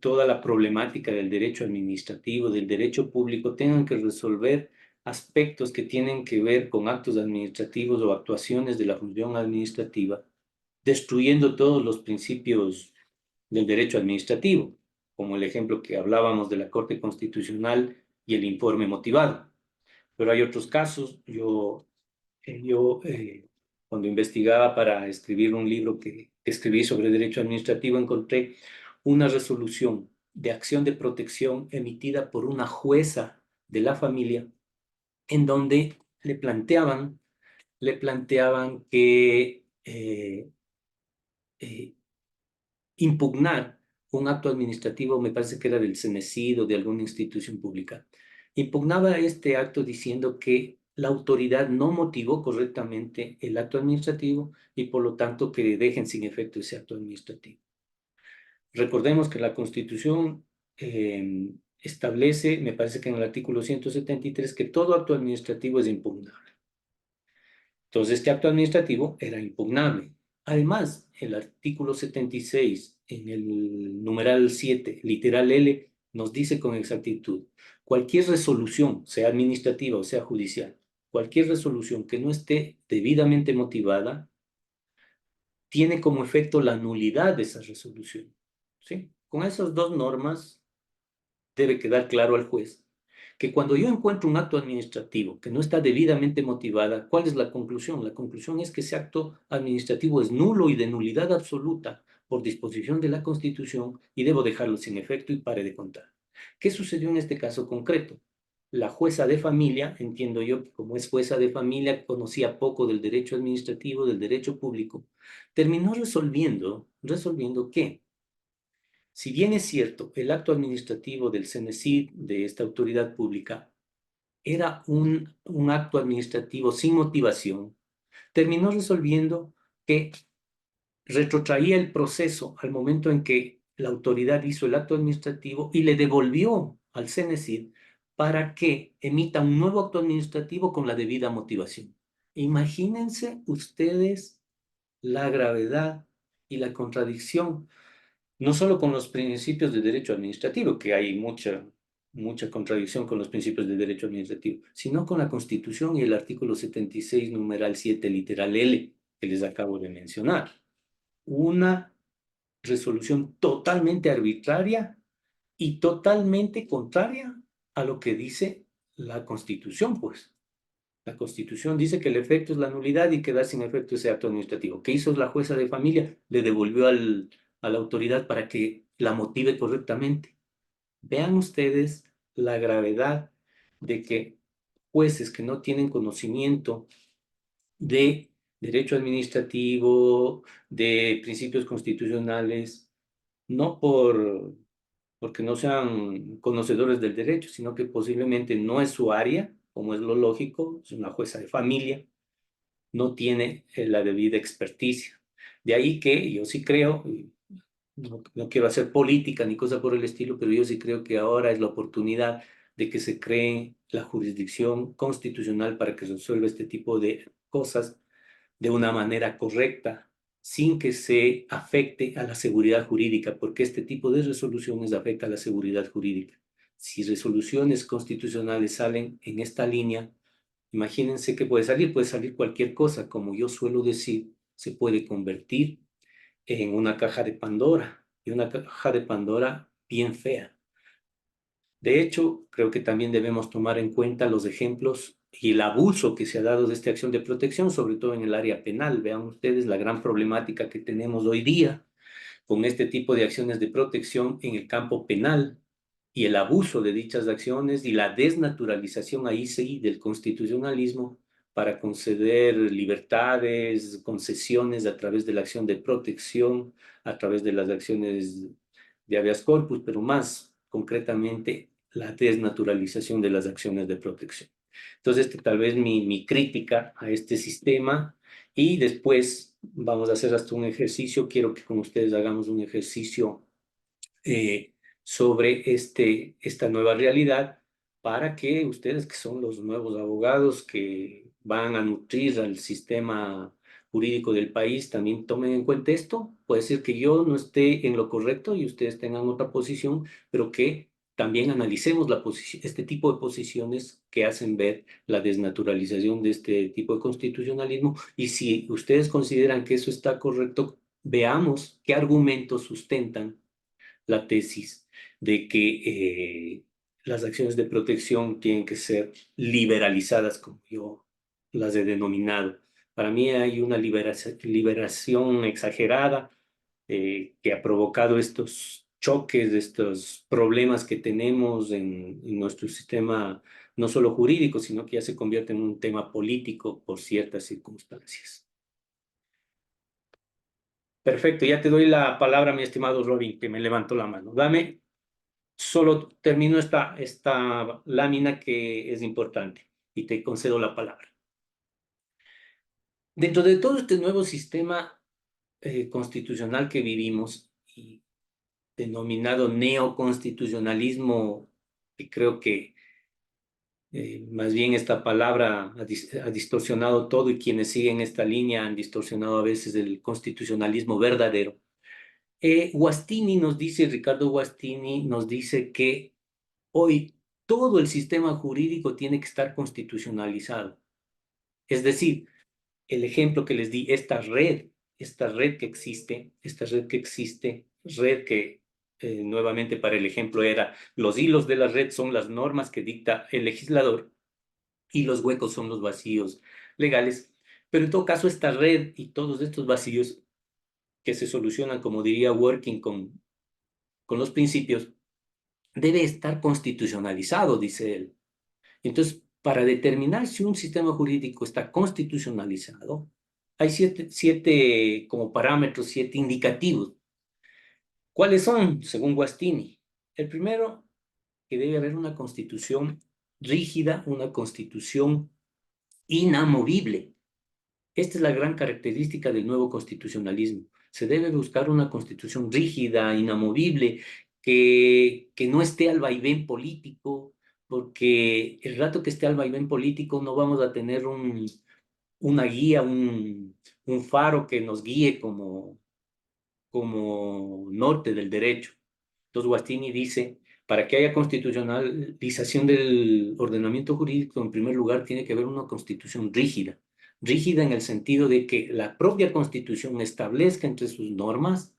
toda la problemática del derecho administrativo, del derecho público, tengan que resolver aspectos que tienen que ver con actos administrativos o actuaciones de la función administrativa, destruyendo todos los principios del derecho administrativo, como el ejemplo que hablábamos de la Corte Constitucional y el informe motivado. pero hay otros casos. Cuando investigaba para escribir un libro que escribí sobre derecho administrativo, encontré una resolución de acción de protección emitida por una jueza de la familia, en donde le planteaban que eh, impugnar un acto administrativo, me parece que era del CENESID o de alguna institución pública. Impugnaba este acto diciendo que la autoridad no motivó correctamente el acto administrativo y por lo tanto que dejen sin efecto ese acto administrativo. Recordemos que la Constitución establece, me parece que en el artículo 173, que todo acto administrativo es impugnable. Entonces, este acto administrativo era impugnable. Además, el artículo 76, en el numeral 7, literal L, nos dice con exactitud, cualquier resolución, sea administrativa o sea judicial, cualquier resolución que no esté debidamente motivada, tiene como efecto la nulidad de esa resolución. ¿Sí? Con esas dos normas debe quedar claro al juez que cuando yo encuentro un acto administrativo que no está debidamente motivada, ¿cuál es la conclusión? La conclusión es que ese acto administrativo es nulo y de nulidad absoluta por disposición de la Constitución y debo dejarlo sin efecto y pare de contar. ¿Qué sucedió en este caso concreto? La jueza de familia, entiendo yo que como es jueza de familia, conocía poco del derecho administrativo, del derecho público, terminó resolviendo que si bien es cierto, el acto administrativo del CENESID, de esta autoridad pública, era un acto administrativo sin motivación, terminó resolviendo que retrotraía el proceso al momento en que la autoridad hizo el acto administrativo y le devolvió al CENESID para que emita un nuevo acto administrativo con la debida motivación. Imagínense ustedes la gravedad y la contradicción no solo con los principios de derecho administrativo, que hay mucha contradicción con los principios de derecho administrativo, sino con la Constitución y el artículo 76, numeral 7, literal L, que les acabo de mencionar. Una resolución totalmente arbitraria y totalmente contraria a lo que dice la Constitución, pues. La Constitución dice que el efecto es la nulidad y queda sin efecto ese acto administrativo. ¿Qué hizo la jueza de familia? Le devolvió a la autoridad para que la motive correctamente. Vean ustedes la gravedad de que jueces que no tienen conocimiento de derecho administrativo, de principios constitucionales, no porque no sean conocedores del derecho, sino que posiblemente no es su área, como es lo lógico, es una jueza de familia, no tiene la debida experticia. De ahí que yo sí creo, no quiero hacer política ni cosa por el estilo, pero yo sí creo que ahora es la oportunidad de que se cree la jurisdicción constitucional para que resuelva este tipo de cosas de una manera correcta, sin que se afecte a la seguridad jurídica, porque este tipo de resoluciones afecta a la seguridad jurídica. Si resoluciones constitucionales salen en esta línea, imagínense que puede salir cualquier cosa, como yo suelo decir, se puede convertir en una caja de Pandora, y una caja de Pandora bien fea. De hecho, creo que también debemos tomar en cuenta los ejemplos y el abuso que se ha dado de esta acción de protección, sobre todo en el área penal. Vean ustedes la gran problemática que tenemos hoy día con este tipo de acciones de protección en el campo penal y el abuso de dichas acciones y la desnaturalización ahí sí del constitucionalismo para conceder libertades, concesiones a través de la acción de protección, a través de las acciones de habeas corpus, pero más concretamente la desnaturalización de las acciones de protección. Entonces, tal vez mi crítica a este sistema y después vamos a hacer hasta un ejercicio, quiero que con ustedes hagamos un ejercicio sobre esta nueva realidad para que ustedes, que son los nuevos abogados que van a nutrir al sistema jurídico del país, también tomen en cuenta esto. Puede ser que yo no esté en lo correcto y ustedes tengan otra posición, pero que también analicemos este tipo de posiciones que hacen ver la desnaturalización de este tipo de constitucionalismo. Y si ustedes consideran que eso está correcto, veamos qué argumentos sustentan la tesis de que las acciones de protección tienen que ser liberalizadas, como yo las he denominado. Para mí hay una liberación exagerada que ha provocado estos choques, estos problemas que tenemos en nuestro sistema, no solo jurídico, sino que ya se convierte en un tema político por ciertas circunstancias. Perfecto, ya te doy la palabra, mi estimado Robin, que me levantó la mano. Solo termino esta lámina que es importante y te concedo la palabra. Dentro de todo este nuevo sistema constitucional que vivimos y denominado neoconstitucionalismo, que creo que más bien esta palabra ha distorsionado todo y quienes siguen esta línea han distorsionado a veces el constitucionalismo verdadero. Guastini nos dice, Ricardo Guastini nos dice que hoy todo el sistema jurídico tiene que estar constitucionalizado. Es decir, el ejemplo que les di, esta red que existe, red que nuevamente para el ejemplo era, los hilos de la red son las normas que dicta el legislador y los huecos son los vacíos legales. Pero en todo caso, esta red y todos estos vacíos que se solucionan, como diría Working, con los principios, debe estar constitucionalizado, dice él. Entonces, para determinar si un sistema jurídico está constitucionalizado, hay siete como parámetros, siete indicativos. ¿Cuáles son, según Guastini? El primero, que debe haber una constitución rígida, una constitución inamovible. Esta es la gran característica del nuevo constitucionalismo. Se debe buscar una constitución rígida, inamovible, que no esté al vaivén político, porque el rato que esté al vaivén político no vamos a tener una guía, un faro que nos guíe como norte del derecho. Entonces, Guastini dice, para que haya constitucionalización del ordenamiento jurídico, en primer lugar, tiene que haber una constitución rígida. Rígida en el sentido de que la propia constitución establezca entre sus normas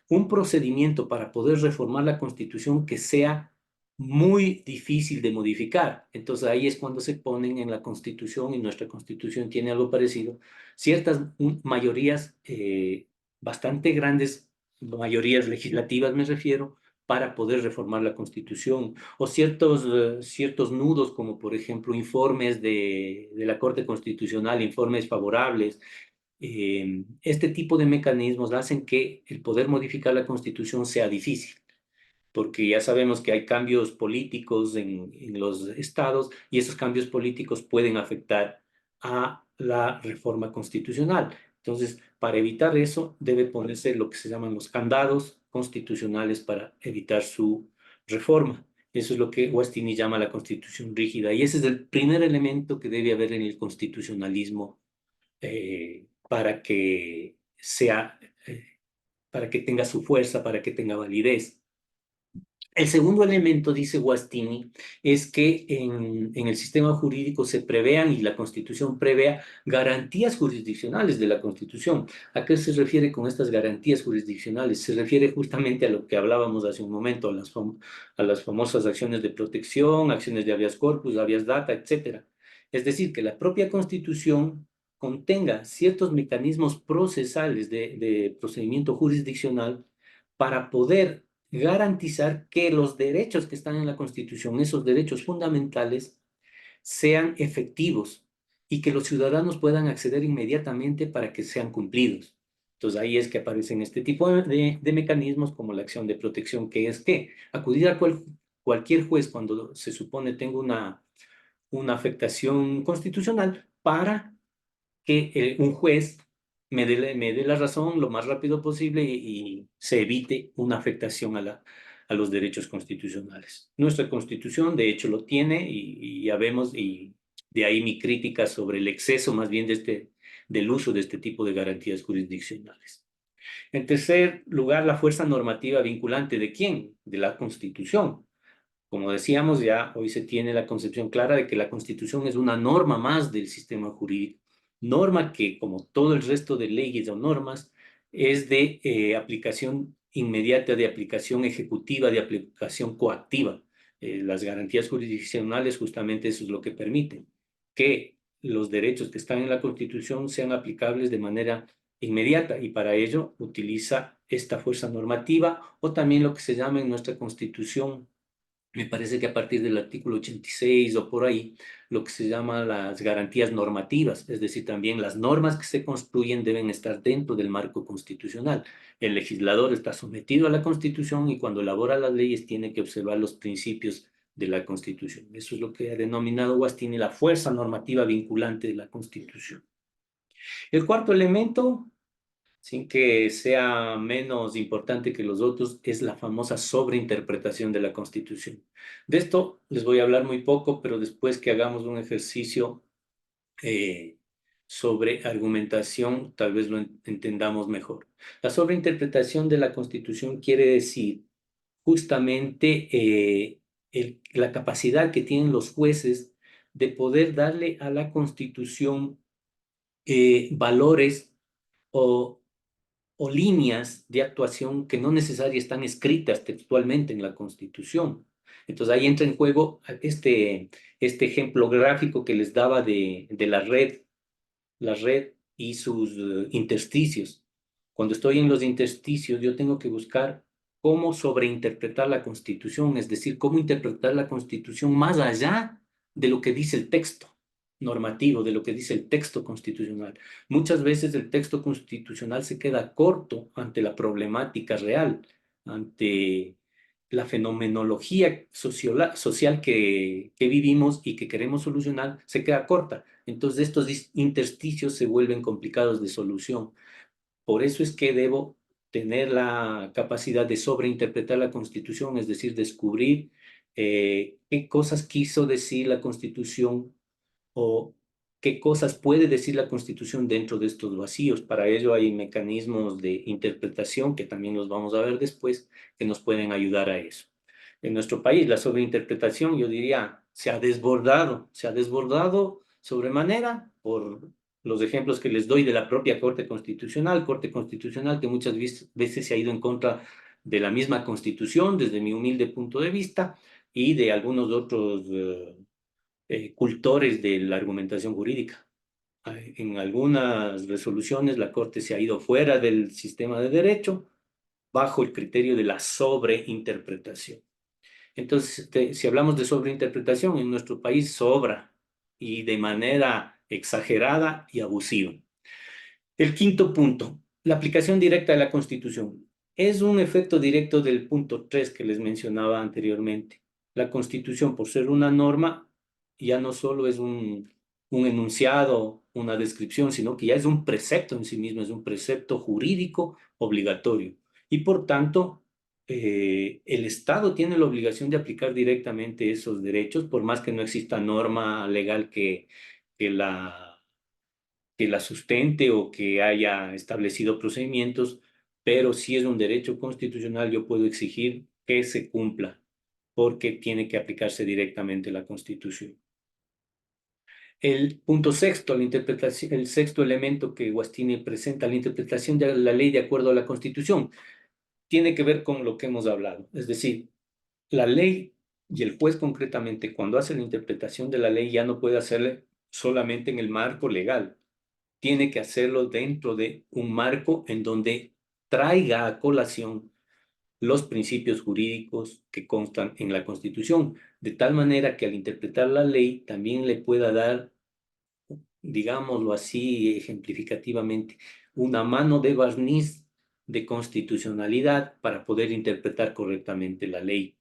un procedimiento para poder reformar la Constitución que sea muy difícil de modificar. Entonces ahí es cuando se ponen en la Constitución, y nuestra Constitución tiene algo parecido, ciertas mayorías bastante grandes, mayorías legislativas me refiero, para poder reformar la Constitución, o ciertos nudos, como por ejemplo informes de la Corte Constitucional, informes favorables, este tipo de mecanismos hacen que el poder modificar la Constitución sea difícil, porque ya sabemos que hay cambios políticos en los estados y esos cambios políticos pueden afectar a la reforma constitucional. Entonces, para evitar eso, debe ponerse lo que se llaman los candados constitucionales para evitar su reforma. Eso es lo que Guastini llama la constitución rígida. Y ese es el primer elemento que debe haber en el constitucionalismo para que sea, para que tenga su fuerza, para que tenga validez. El segundo elemento, dice Guastini, es que en el sistema jurídico se prevean y la Constitución prevea garantías jurisdiccionales de la Constitución. ¿A qué se refiere con estas garantías jurisdiccionales? Se refiere justamente a lo que hablábamos hace un momento, a las famosas acciones de protección, acciones de habeas corpus, habeas data, etcétera. Es decir, que la propia Constitución contenga ciertos mecanismos procesales de procedimiento jurisdiccional para poder garantizar que los derechos que están en la Constitución, esos derechos fundamentales, sean efectivos y que los ciudadanos puedan acceder inmediatamente para que sean cumplidos. Entonces ahí es que aparecen este tipo de mecanismos como la acción de protección, que es que acudir a cualquier juez cuando se supone tenga una afectación constitucional para que un juez me dé la razón lo más rápido posible y se evite una afectación a los derechos constitucionales. Nuestra constitución, de hecho, lo tiene y ya vemos, y de ahí mi crítica sobre el exceso más bien del uso de este tipo de garantías jurisdiccionales. En tercer lugar, la fuerza normativa vinculante. ¿De quién? De la Constitución. Como decíamos, ya hoy se tiene la concepción clara de que la Constitución es una norma más del sistema jurídico, norma que, como todo el resto de leyes o normas, es de aplicación inmediata, de aplicación ejecutiva, de aplicación coactiva. Las garantías jurisdiccionales justamente eso es lo que permiten, que los derechos que están en la Constitución sean aplicables de manera inmediata y para ello utiliza esta fuerza normativa o también lo que se llama en nuestra Constitución, me parece que a partir del artículo 86 o por ahí, lo que se llama las garantías normativas, es decir, también las normas que se construyen deben estar dentro del marco constitucional. El legislador está sometido a la Constitución y cuando elabora las leyes tiene que observar los principios de la Constitución. Eso es lo que ha denominado Guastini la fuerza normativa vinculante de la Constitución. El cuarto elemento, sin que sea menos importante que los otros, es la famosa sobreinterpretación de la Constitución. De esto les voy a hablar muy poco, pero después que hagamos un ejercicio eh, sobre argumentación, tal vez lo entendamos mejor. La sobreinterpretación de la Constitución quiere decir justamente la capacidad que tienen los jueces de poder darle a la Constitución valores o líneas de actuación que no necesariamente están escritas textualmente en la Constitución. Entonces ahí entra en juego este ejemplo gráfico que les daba de la red y sus intersticios. Cuando estoy en los intersticios, yo tengo que buscar cómo sobreinterpretar la Constitución, es decir, cómo interpretar la Constitución más allá de lo que dice el texto normativo, de lo que dice el texto constitucional. Muchas veces el texto constitucional se queda corto ante la problemática real, ante la fenomenología social que vivimos y que queremos solucionar, se queda corta. Entonces estos intersticios se vuelven complicados de solución. Por eso es que debo tener la capacidad de sobreinterpretar la Constitución, es decir, descubrir qué cosas quiso decir la Constitución o qué cosas puede decir la Constitución dentro de estos vacíos. Para ello hay mecanismos de interpretación que también los vamos a ver después, que nos pueden ayudar a eso. En nuestro país, la sobreinterpretación, yo diría, se ha desbordado sobremanera por los ejemplos que les doy de la propia Corte Constitucional que muchas veces se ha ido en contra de la misma Constitución, desde mi humilde punto de vista, y de algunos otros cultores de la argumentación jurídica. En algunas resoluciones la Corte se ha ido fuera del sistema de derecho bajo el criterio de la sobreinterpretación. Entonces, si hablamos de sobreinterpretación, en nuestro país sobra y de manera exagerada y abusiva. El quinto punto, la aplicación directa de la Constitución. Es un efecto directo del punto 3 que les mencionaba anteriormente. La Constitución, por ser una norma, ya no solo es un enunciado, una descripción, sino que ya es un precepto en sí mismo, es un precepto jurídico obligatorio. Y por tanto, el Estado tiene la obligación de aplicar directamente esos derechos, por más que no exista norma legal que la sustente o que haya establecido procedimientos, pero si es un derecho constitucional, yo puedo exigir que se cumpla, porque tiene que aplicarse directamente la Constitución. El punto sexto, la interpretación, el sexto elemento que Guastini presenta, la interpretación de la ley de acuerdo a la Constitución, tiene que ver con lo que hemos hablado. Es decir, la ley y el juez concretamente, cuando hace la interpretación de la ley, ya no puede hacerle solamente en el marco legal, tiene que hacerlo dentro de un marco en donde traiga a colación los principios jurídicos que constan en la Constitución, de tal manera que al interpretar la ley también le pueda dar, digámoslo así ejemplificativamente, una mano de barniz de constitucionalidad para poder interpretar correctamente la ley.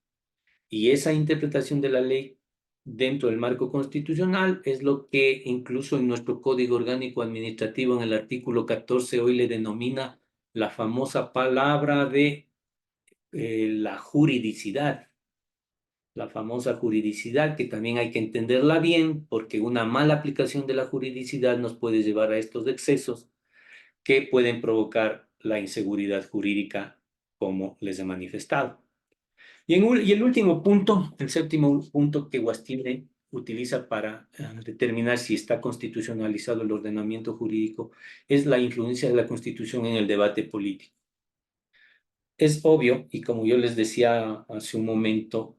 Y esa interpretación de la ley dentro del marco constitucional es lo que incluso en nuestro Código Orgánico Administrativo, en el artículo 14, hoy le denomina la famosa palabra de la juridicidad. La famosa juridicidad, que también hay que entenderla bien, porque una mala aplicación de la juridicidad nos puede llevar a estos excesos que pueden provocar la inseguridad jurídica, como les he manifestado. Y el último punto, el séptimo punto que Guastine utiliza para determinar si está constitucionalizado el ordenamiento jurídico, es la influencia de la Constitución en el debate político. Es obvio, y como yo les decía hace un momento,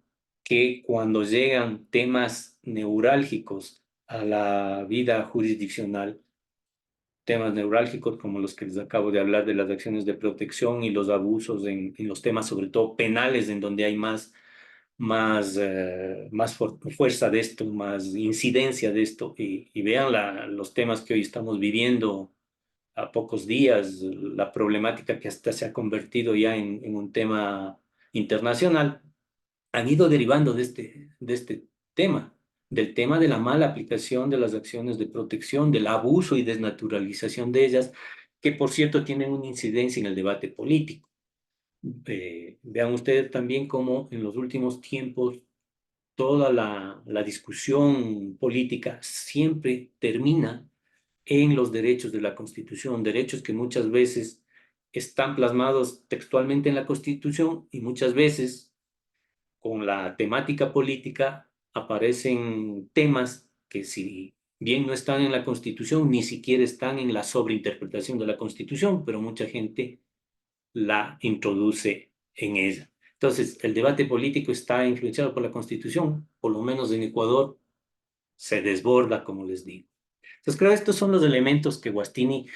que cuando llegan temas neurálgicos a la vida jurisdiccional, temas neurálgicos como los que les acabo de hablar de las acciones de protección y los abusos en los temas sobre todo penales, en donde hay más fuerza de esto, más incidencia de esto, y vean los temas que hoy estamos viviendo a pocos días, la problemática que hasta se ha convertido ya en un tema internacional, han ido derivando de este tema, del tema de la mala aplicación de las acciones de protección, del abuso y desnaturalización de ellas, que por cierto tienen una incidencia en el debate político. Vean ustedes también cómo en los últimos tiempos toda la discusión política siempre termina en los derechos de la Constitución, derechos que muchas veces están plasmados textualmente en la Constitución y muchas veces con la temática política aparecen temas que si bien no están en la Constitución, ni siquiera están en la sobreinterpretación de la Constitución, pero mucha gente la introduce en ella. Entonces, el debate político está influenciado por la Constitución, por lo menos en Ecuador se desborda, como les digo. Entonces, creo que estos son los elementos que Guastini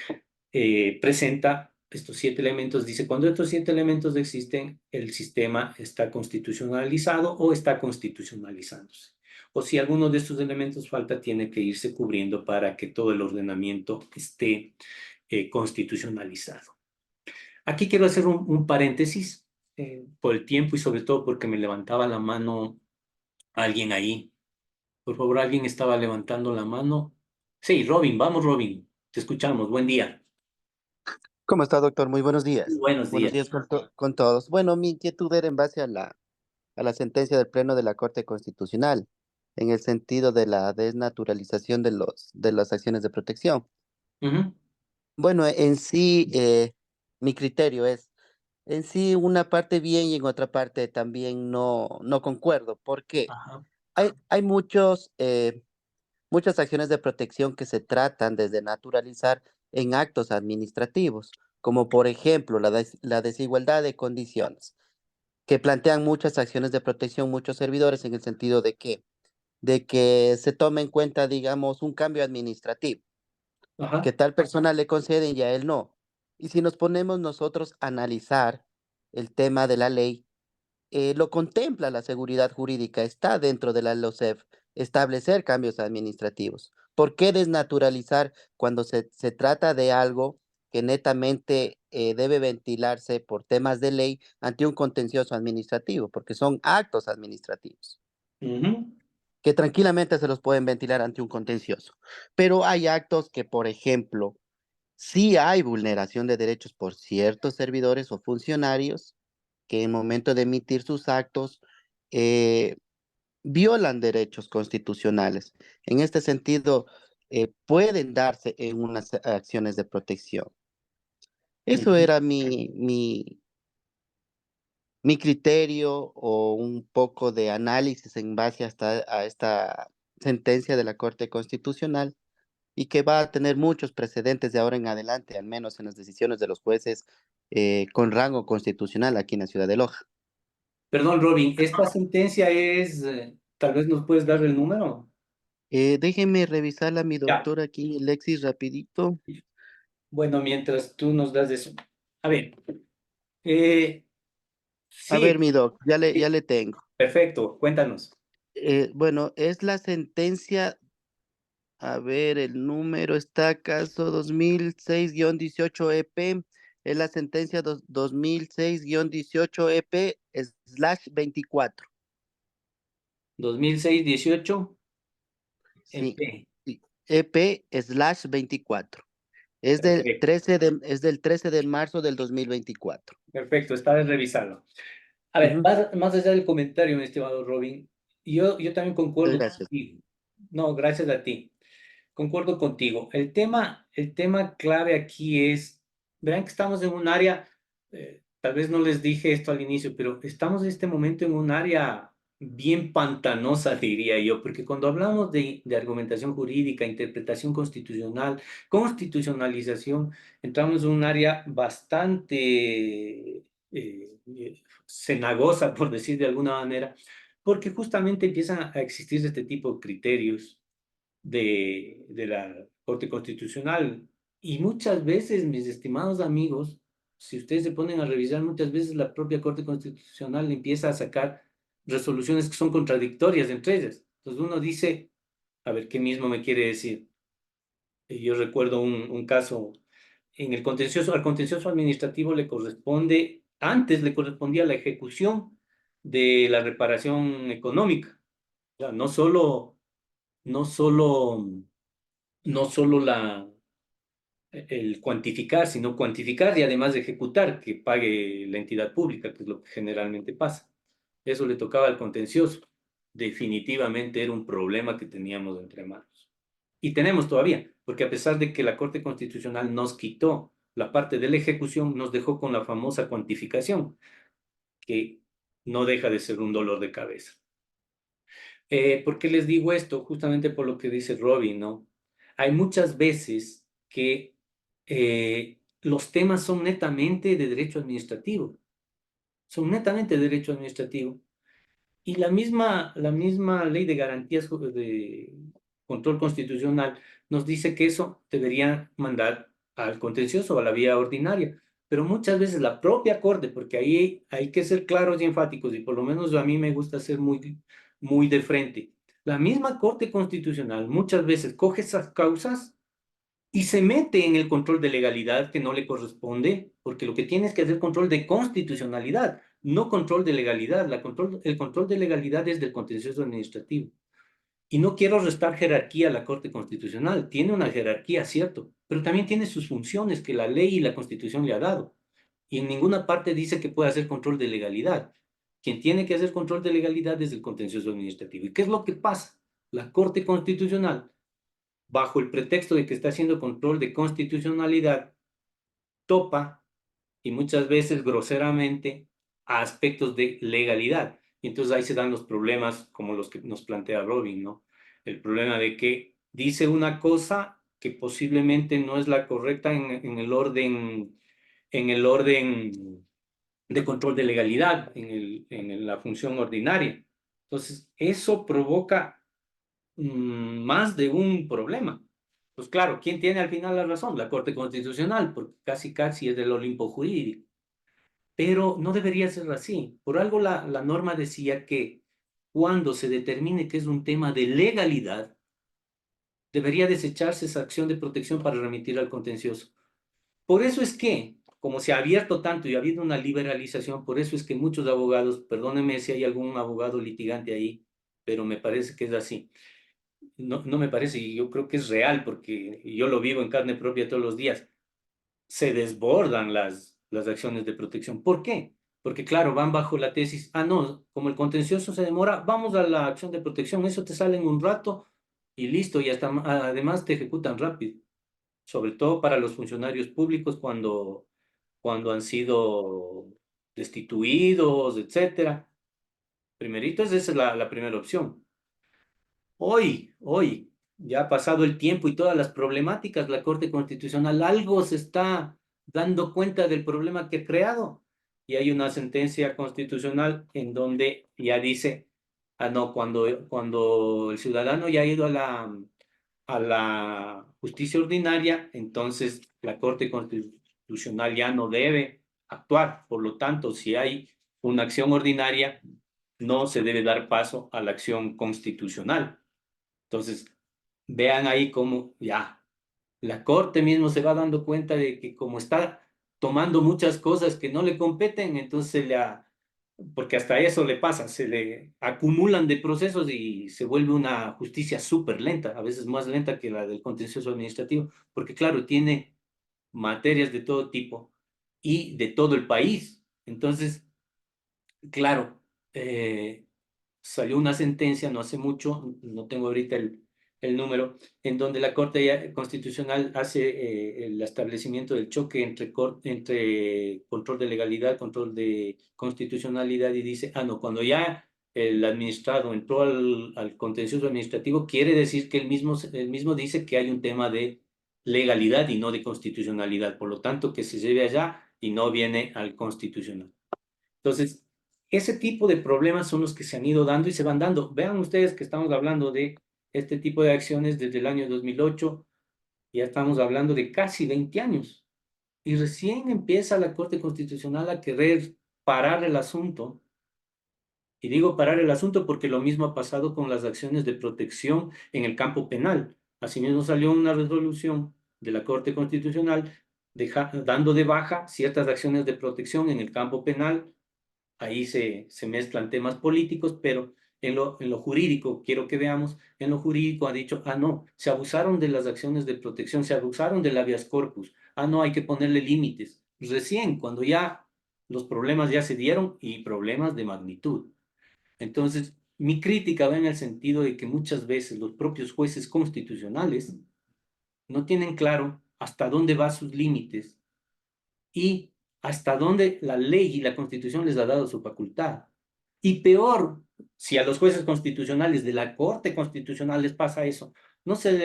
presenta, estos 7 elementos. Dice, cuando estos 7 elementos existen, el sistema está constitucionalizado o está constitucionalizándose. O si alguno de estos elementos falta, tiene que irse cubriendo para que todo el ordenamiento esté constitucionalizado. Aquí quiero hacer un paréntesis por el tiempo y sobre todo porque me levantaba la mano alguien ahí. Por favor, alguien estaba levantando la mano. Sí, Robin, vamos, Robin. Te escuchamos. Buen día. ¿Cómo está, doctor? Muy buenos días. Buenos Buenos días. días con todos. Bueno, mi inquietud era en base a la sentencia del Pleno de la Corte Constitucional, en el sentido de la desnaturalización de las acciones de protección. Ujú. Bueno, en sí, mi criterio es, en sí, una parte bien y en otra parte también no concuerdo. ¿Por qué? Ajá, Hay muchas acciones de protección que se tratan desde naturalizar en actos administrativos, como por ejemplo la desigualdad de condiciones, que plantean muchas acciones de protección, muchos servidores en el sentido de que se tome en cuenta, digamos, un cambio administrativo, que ajá. tal persona le conceden y a él no. Y si nos ponemos nosotros a analizar el tema de la ley, lo contempla la seguridad jurídica, está dentro de la LOCEF establecer cambios administrativos. ¿Por qué desnaturalizar cuando se trata de algo que netamente debe ventilarse por temas de ley ante un contencioso administrativo? Porque son actos administrativos Ujú. que tranquilamente se los pueden ventilar ante un contencioso. Pero hay actos que, por ejemplo, sí hay vulneración de derechos por ciertos servidores o funcionarios que en momento de emitir sus actos eh, violan derechos constitucionales. En este sentido, pueden darse en unas acciones de protección. Eso Ujú. era mi criterio o un poco de análisis en base a esta sentencia de la Corte Constitucional y que va a tener muchos precedentes de ahora en adelante, al menos en las decisiones de los jueces con rango constitucional aquí en la ciudad de Loja. Perdón, Robin, esta sentencia es, tal vez nos puedes dar el número. Déjeme revisarla, mi Ya. doctor, aquí, Lexis, rapidito. Bueno, mientras tú nos das eso. A ver, eh, A ver, sí, mi doc, ya sí, le tengo. perfecto, cuéntanos. Bueno, es la sentencia, a ver, el número está acaso 2006-18 EP, es la sentencia 2006-18 EP/24. 2006-18 Sí, EP. sí, EP/24. Perfecto, Es del 13 de marzo del 2024. perfecto, está de revisarlo. A ver, Ujú. más allá del comentario, mi estimado Robin, yo también Muchas concuerdo gracias. contigo. No, gracias a ti. Concuerdo contigo. El tema clave aquí es, verán que estamos en un área, tal vez no les dije esto al inicio, pero estamos en este momento en un área bien pantanosa, diría yo, porque cuando hablamos de argumentación jurídica, interpretación constitucional, constitucionalización, entramos en un área bastante cenagosa, por decir de alguna manera, porque justamente empiezan a existir este tipo de criterios de la Corte Constitucional. Y muchas veces, mis estimados amigos, si ustedes se ponen a revisar, muchas veces la propia Corte Constitucional empieza a sacar resoluciones que son contradictorias entre ellas. Entonces uno dice, a ver, ¿qué mismo me quiere decir? Yo recuerdo un caso en el contencioso, al contencioso administrativo le corresponde, antes le correspondía la ejecución de la reparación económica. O sea, no solo, no solo el cuantificar, sino cuantificar y además de ejecutar, que pague la entidad pública, que es lo que generalmente pasa. Eso le tocaba al contencioso. Definitivamente era un problema que teníamos entre manos. Y tenemos todavía, porque a pesar de que la Corte Constitucional nos quitó la parte de la ejecución, nos dejó con la famosa cuantificación, que no deja de ser un dolor de cabeza. ¿Por qué les digo esto? Justamente por lo que dice Robin, ¿no? Hay muchas veces que los temas son netamente de derecho administrativo, son netamente de derecho administrativo. Y la misma ley de garantías de control constitucional nos dice que eso debería mandar al contencioso, a la vía ordinaria. Pero muchas veces la propia Corte, porque ahí hay que ser claros y enfáticos, y por lo menos a mí me gusta ser muy de frente. La misma Corte Constitucional muchas veces coge esas causas y se mete en el control de legalidad que no le corresponde, porque lo que tiene es que hacer control de constitucionalidad, no control de legalidad. El control de legalidad es del contencioso administrativo. Y no quiero restar jerarquía a la Corte Constitucional, tiene una jerarquía, cierto, pero también tiene sus funciones que la ley y la Constitución le ha dado. Y en ninguna parte dice que puede hacer control de legalidad. Quien tiene que hacer control de legalidad es el contencioso administrativo. ¿Y qué es lo que pasa? La Corte Constitucional, bajo el pretexto de que está haciendo control de constitucionalidad, topa y muchas veces groseramente a aspectos de legalidad. Y entonces ahí se dan los problemas como los que nos plantea Robin, ¿no? El problema de que dice una cosa que posiblemente no es la correcta en el orden de control de legalidad, en la función ordinaria. Entonces, eso provoca más de un problema. Pues claro, ¿quién tiene al final la razón? La Corte Constitucional, porque casi es del Olimpo jurídico. Pero no debería ser así. Por algo la norma decía que cuando se determine que es un tema de legalidad, debería desecharse esa acción de protección para remitir al contencioso. Por eso es que, como se ha abierto tanto y ha habido una liberalización, por eso es que muchos abogados, perdónenme si hay algún abogado litigante ahí, pero me parece que es así. No, no me parece, y yo creo que es real, porque yo lo vivo en carne propia todos los días. Se desbordan las acciones de protección. ¿Por qué? Porque claro, van bajo la tesis, no, como el contencioso se demora, vamos a la acción de protección, eso te sale en un rato y listo, y hasta además te ejecutan rápido, sobre todo para los funcionarios públicos cuando han sido destituidos, etcétera. Primerito, esa es la primera opción. Hoy, ya ha pasado el tiempo y todas las problemáticas, la Corte Constitucional algo se está dando cuenta del problema que ha creado. Y hay una sentencia constitucional en donde ya dice, no, cuando el ciudadano ya ha ido a la justicia ordinaria, entonces la Corte Constitucional ya no debe actuar. Por lo tanto, si hay una acción ordinaria, no se debe dar paso a la acción constitucional. Entonces, vean ahí cómo ya la Corte mismo se va dando cuenta de que como está tomando muchas cosas que no le competen, entonces porque hasta eso le pasa, se le acumulan de procesos y se vuelve una justicia súper lenta, a veces más lenta que la del contencioso administrativo, porque claro, tiene materias de todo tipo y de todo el país. Entonces, claro, salió una sentencia no hace mucho, no tengo ahorita el número, en donde la Constitucional hace el establecimiento del choque entre control de legalidad, control de constitucionalidad y dice, no, cuando ya el administrado entró al contencioso administrativo, quiere decir que el mismo dice que hay un tema de legalidad y no de constitucionalidad, por lo tanto que se lleve allá y no viene al constitucional. Entonces, ese tipo de problemas son los que se han ido dando y se van dando. Vean ustedes que estamos hablando de este tipo de acciones desde el año 2008, ya estamos hablando de casi 20 años. Y recién empieza la Corte Constitucional a querer parar el asunto. Y digo parar el asunto porque lo mismo ha pasado con las acciones de protección en el campo penal. Asimismo salió una resolución de la Corte Constitucional dando de baja ciertas acciones de protección en el campo penal. Ahí se mezclan temas políticos, pero en lo jurídico, quiero que veamos, en lo jurídico ha dicho, ah, no, se abusaron de las acciones de protección, se abusaron del habeas corpus, ah, no, hay que ponerle límites. Recién, cuando ya los problemas ya se dieron y problemas de magnitud. Entonces, mi crítica va en el sentido de que muchas veces los propios jueces constitucionales no tienen claro hasta dónde van sus límites y hasta dónde la ley y la Constitución les ha dado su facultad. Y peor, si a los jueces constitucionales de la Corte Constitucional les pasa eso, no se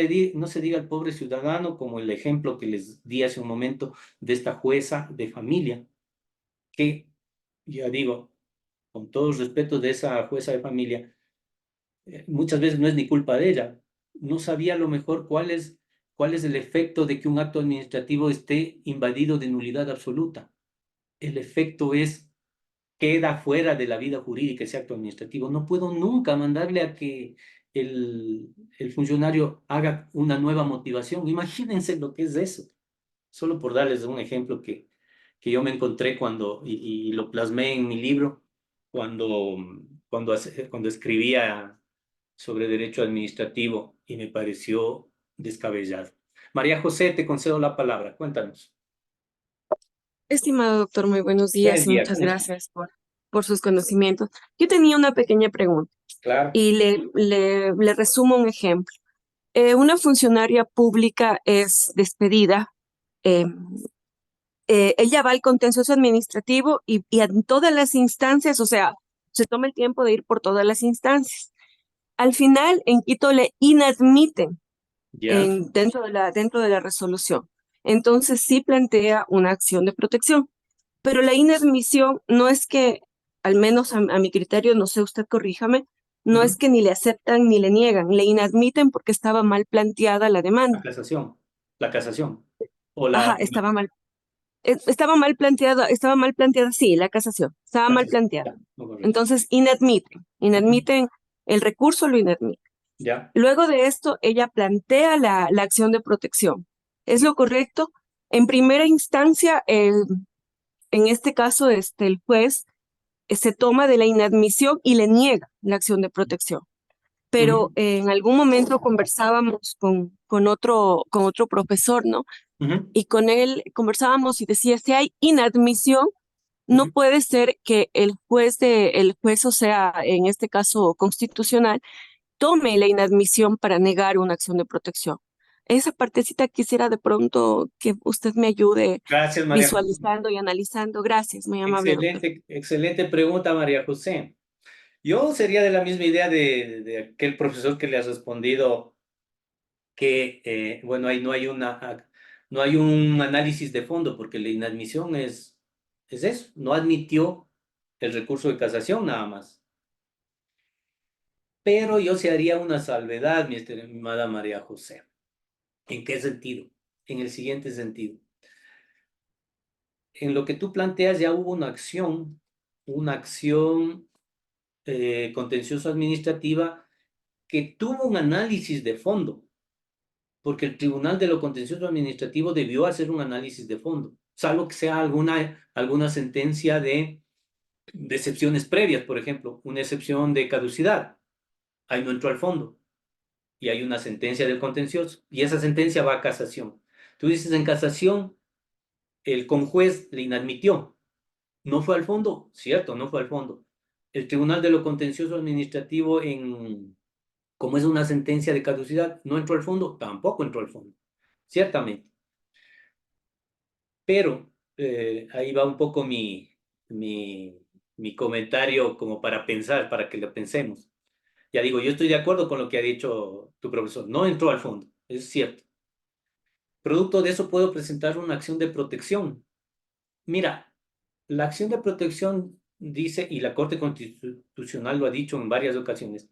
diga al pobre ciudadano como el ejemplo que les di hace un momento de esta jueza de familia, que, ya digo, con todo el respeto de esa jueza de familia, muchas veces no es ni culpa de ella. No sabía a lo mejor cuál es el efecto de que un acto administrativo esté invadido de nulidad absoluta. El efecto es, queda fuera de la vida jurídica ese acto administrativo. No puedo nunca mandarle a que el funcionario haga una nueva motivación. Imagínense lo que es eso. Solo por darles un ejemplo que yo me encontré y lo plasmé en mi libro, cuando, cuando escribía sobre derecho administrativo y me pareció descabellado. María José, te concedo la palabra. Cuéntanos. Estimado doctor, muy buenos Buen días y día, muchas ¿cómo está? gracias por sus conocimientos. Yo tenía una pequeña pregunta Claro. y le resumo un ejemplo. Una funcionaria pública es despedida, eh, ella va al contencioso administrativo y en todas las instancias, o sea, se toma el tiempo de ir por todas las instancias. Al final, en Quito le inadmiten Ya, dentro de la resolución. Entonces sí plantea una acción de protección. Pero la inadmisión no es que, al menos a mi criterio, no sé, usted corríjame, no es ujú. que ni le aceptan ni le niegan, le inadmiten porque estaba mal planteada la La demanda. casación, la casación. O Ajá, estaba mal planteada, sí, la casación, estaba mal casación. planteada. Ya, no, correcto. Entonces, Ujú. inadmiten el recurso, lo inadmiten. Ya. Luego de esto, ella plantea la acción de protección. ¿Es lo correcto? En primera instancia, en este caso, el juez se toma de la inadmisión y le niega la acción de protección. Pero Ujú, en algún momento conversábamos con otro profesor, ¿no? ujú, Y con él conversábamos y decía, si hay inadmisión, no ujú. puede ser que el juez, o sea, en este caso constitucional, tome la inadmisión para negar una acción de protección. Esa partecita quisiera de pronto que usted me ayude Gracias, María José. visualizando y analizando. Gracias, muy amable, doctor. Excelente, excelente pregunta, María José. Yo sería de la misma idea de aquel profesor que le has respondido que, bueno, ahí no hay un análisis de fondo, porque la inadmisión es eso, no admitió el recurso de casación nada más. Pero yo se haría una salvedad, mi estimada María José. ¿En qué sentido? En el siguiente sentido. En lo que tú planteas ya hubo una acción contencioso administrativa que tuvo un análisis de fondo, porque el Tribunal de lo Contencioso Administrativo debió hacer un análisis de fondo, salvo que sea alguna sentencia de excepciones previas, por ejemplo, una excepción de caducidad. Ahí no entró al fondo y hay una sentencia del contencioso y esa sentencia va a casación. Tú dices en casación, el conjuez le inadmitió, no fue al fondo, cierto, no fue al fondo. El Tribunal de lo Contencioso Administrativo, como es una sentencia de caducidad, no entró al fondo, tampoco entró al fondo, ciertamente. Pero ahí va un poco mi, mi comentario como para pensar, para que lo pensemos. Ya digo, yo estoy de acuerdo con lo que ha dicho tu profesor, no entró al fondo, es cierto. Producto de eso puedo presentar una acción de protección. Mira, la acción de protección dice, y la Corte Constitucional lo ha dicho en varias ocasiones,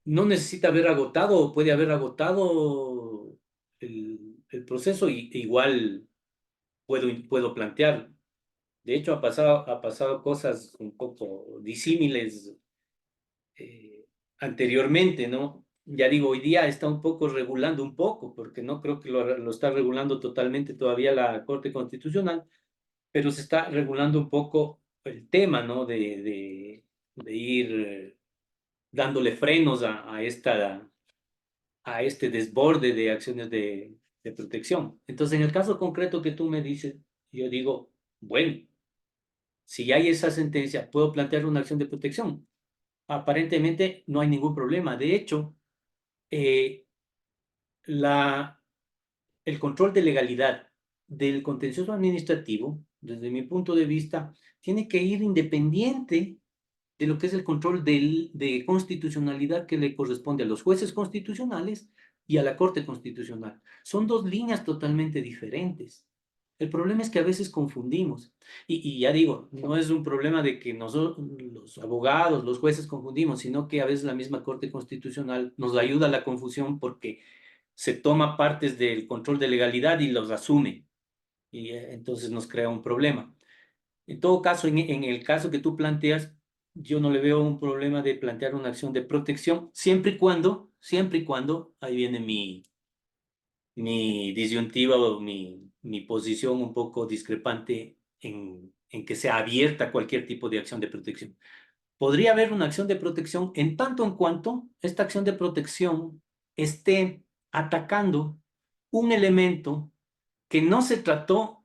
no necesita haber agotado o puede haber agotado el proceso y igual puedo plantearlo. De hecho, ha pasado cosas un poco disímiles anteriormente, ¿no? Ya digo, hoy día está un poco regulando un poco, porque no creo que lo está regulando totalmente todavía la Corte Constitucional, pero se está regulando un poco el tema, ¿no? De ir dándole frenos a este desborde de acciones de protección. Entonces, en el caso concreto que tú me dices, yo digo, bueno, si hay esa sentencia, ¿puedo plantear una acción de protección? Aparentemente no hay ningún problema. De hecho, eh, la, el control de legalidad del contencioso administrativo, desde mi punto de vista, tiene que ir independiente de lo que es el control de constitucionalidad que le corresponde a los jueces constitucionales y a la Corte Constitucional. Son dos líneas totalmente diferentes. El problema es que a veces confundimos. Y ya digo, no es un problema de que nosotros, los abogados, los jueces confundimos, sino que a veces la misma Corte Constitucional nos ayuda a la confusión porque se toma partes del control de legalidad y los asume. Y entonces nos crea un problema. En todo caso, en el caso que tú planteas, yo no le veo un problema de plantear una acción de protección, siempre y cuando, ahí viene mi disyuntiva o mi posición un poco discrepante en que sea abierta cualquier tipo de acción de protección. Podría haber una acción de protección en tanto en cuanto esta acción de protección esté atacando un elemento que no se trató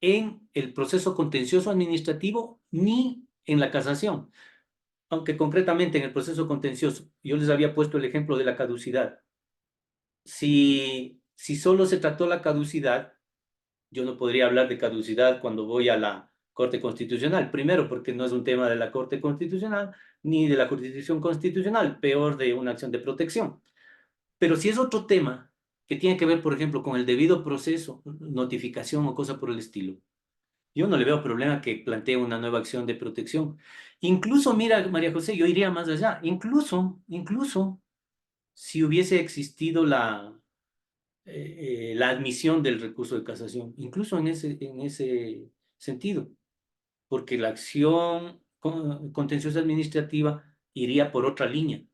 en el proceso contencioso administrativo ni en la casación, aunque concretamente en el proceso contencioso, yo les había puesto el ejemplo de la caducidad. Si solo se trató la caducidad, yo no podría hablar de caducidad cuando voy a la Corte Constitucional. Primero, porque no es un tema de la Corte Constitucional ni de la jurisdicción constitucional, peor de una acción de protección. Pero si es otro tema que tiene que ver, por ejemplo, con el debido proceso, notificación o cosa por el estilo, yo no le veo problema que plantee una nueva acción de protección. Incluso, mira, María José, yo iría más allá. Incluso si hubiese existido la admisión del recurso de casación, incluso en ese sentido, porque la acción contenciosa administrativa iría por otra línea.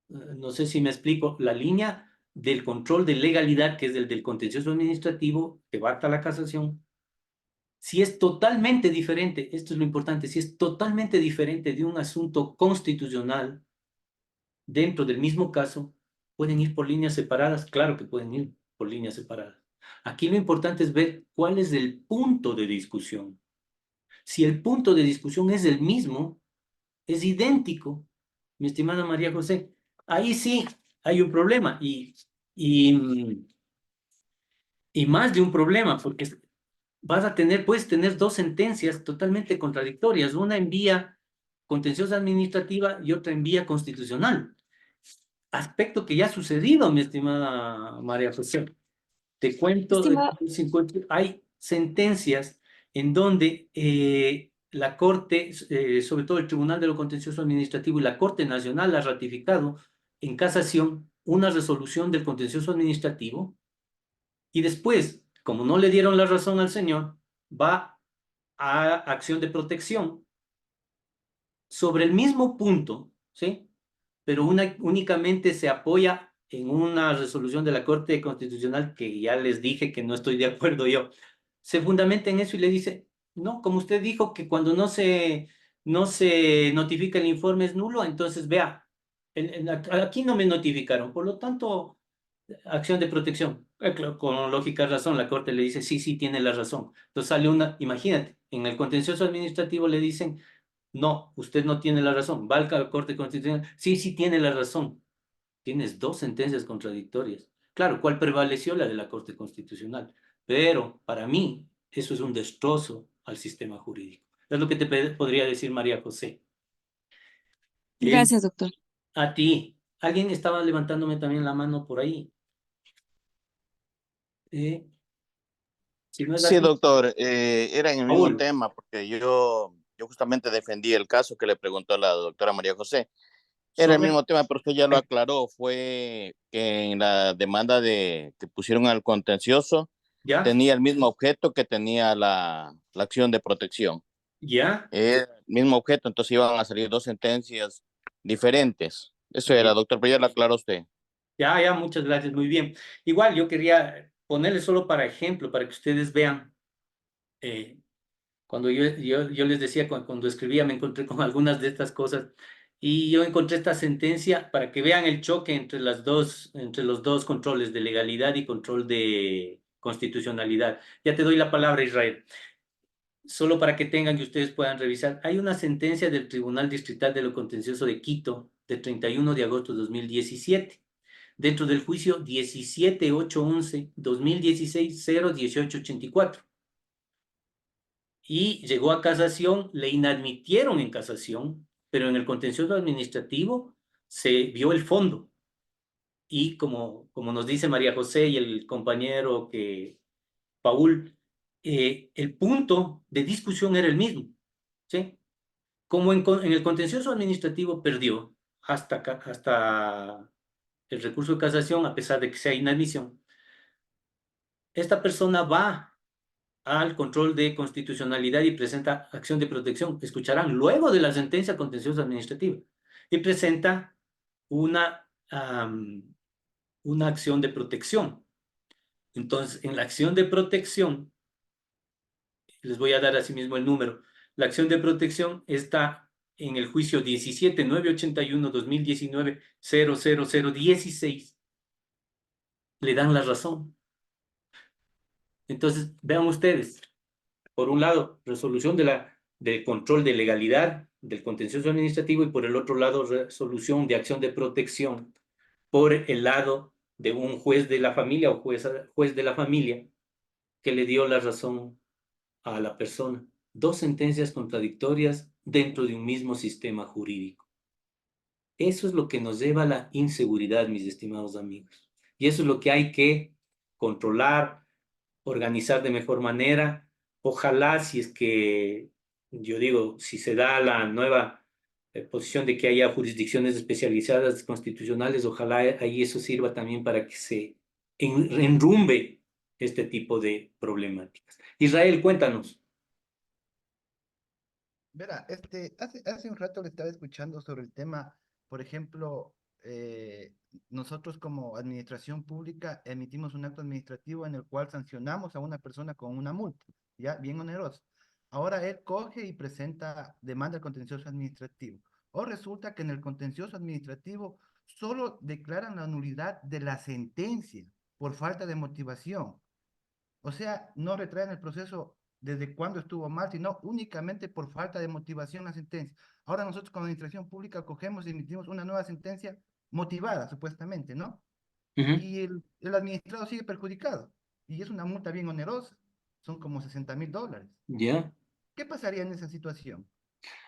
No sé si me explico, la línea del control de legalidad, que es el del contencioso administrativo, que va hasta la casación, si es totalmente diferente, esto es lo importante, si es totalmente diferente de un asunto constitucional dentro del mismo caso, pueden ir por líneas separadas, claro que pueden ir por líneas separadas. Aquí lo importante es ver cuál es el punto de discusión. Si el punto de discusión es el mismo, es idéntico, mi estimada María José, ahí sí hay un problema y, y más de un problema, porque puedes tener dos sentencias totalmente contradictorias, una en vía contenciosa administrativa y otra en vía constitucional. Aspecto que ya ha sucedido, mi estimada María José. Te cuento, Estimada, hay sentencias en donde la Corte, sobre todo el Tribunal de lo Contencioso Administrativo y la Corte Nacional ha ratificado en casación una resolución del contencioso administrativo y después, como no le dieron la razón al señor, va a acción de protección sobre el mismo punto, ¿sí? Pero únicamente se apoya en una resolución de la Corte Constitucional que ya les dije que no estoy de acuerdo yo. Se fundamenta en eso y le dice, no, como usted dijo que cuando no se notifica el informe es nulo, entonces vea, aquí no me notificaron, por lo tanto, acción de protección. Con lógica razón, la Corte le dice, sí, sí, tiene la razón. Entonces sale imagínate, en el contencioso administrativo le dicen, no, usted no tiene la razón. Va a la Corte Constitucional, sí, sí, tiene la razón. Tienes dos sentencias contradictorias. Claro, ¿cuál prevaleció? La de la Corte Constitucional. Pero para mí, eso es un destrozo al sistema jurídico. Es lo que te podría decir María José. Eh, gracias, doctor. a ti, alguien estaba levantándome también la mano por ahí. Si no es Sí, así, doctor, era en el mismo Paul. tema, porque yo yo justamente defendí el caso que le preguntó la doctora María José. Era el mismo tema, pero usted ya lo aclaró. Fue que en la demanda que pusieron al contencioso ¿Ya? tenía el mismo objeto que tenía la acción de protección. ¿Ya? El mismo objeto, entonces iban a salir dos sentencias diferentes. Eso era, doctor, pero ya lo aclaró usted. Ya, muchas gracias, muy bien. Igual yo quería ponerle solo para ejemplo, para que ustedes vean, cuando yo les decía, cuando escribía, me encontré con algunas de estas cosas y yo encontré esta sentencia para que vean el choque entre los dos controles de legalidad y control de constitucionalidad. Ya te doy la palabra, Israel. Solo para que tengan y ustedes puedan revisar. Hay una sentencia del Tribunal Distrital de lo Contencioso de Quito de 31 de agosto de 2017, dentro del juicio 17.811-2016-01884. Y llegó a casación, le inadmitieron en casación, pero en el contencioso administrativo se vio el fondo. Y como nos dice María José y el compañero Paul, el punto de discusión era el mismo, ¿sí? Como en el contencioso administrativo perdió hasta el recurso de casación, a pesar de que sea inadmisión, esta persona va al control de constitucionalidad y presenta acción de protección. Escucharán luego de la sentencia contencioso administrativa y presenta una, una acción de protección. Entonces, en la acción de protección, les voy a dar asimismo el número. La acción de protección está en el juicio 17.981-2019-00016. Le dan la razón. Entonces, vean ustedes, por un lado, resolución del control de legalidad del contencioso administrativo y por el otro lado, resolución de acción de protección por el lado de un juez de la familia o juez de la familia que le dio la razón a la persona. Dos sentencias contradictorias dentro de un mismo sistema jurídico. Eso es lo que nos lleva a la inseguridad, mis estimados amigos. Y eso es lo que hay que controlar, organizar de mejor manera. Ojalá, si es que, yo digo, si se da la nueva posición de que haya jurisdicciones especializadas constitucionales, ojalá ahí eso sirva también para que se enrumbe este tipo de problemáticas. Israel, cuéntanos. Verá, hace un rato le estaba escuchando sobre el tema, por ejemplo, nosotros como administración pública emitimos un acto administrativo en el cual sancionamos a una persona con una multa, ya bien onerosa. Ahora él coge y presenta demanda al contencioso administrativo. O resulta que en el contencioso administrativo solo declaran la nulidad de la sentencia por falta de motivación. O sea, no retraen el proceso desde cuándo estuvo mal, sino únicamente por falta de motivación la sentencia. Ahora nosotros como administración pública cogemos y emitimos una nueva sentencia motivada, supuestamente, ¿no? Y el administrado sigue perjudicado. Y es una multa bien onerosa. Son como $60,000. Ya. ¿Qué pasaría en esa situación?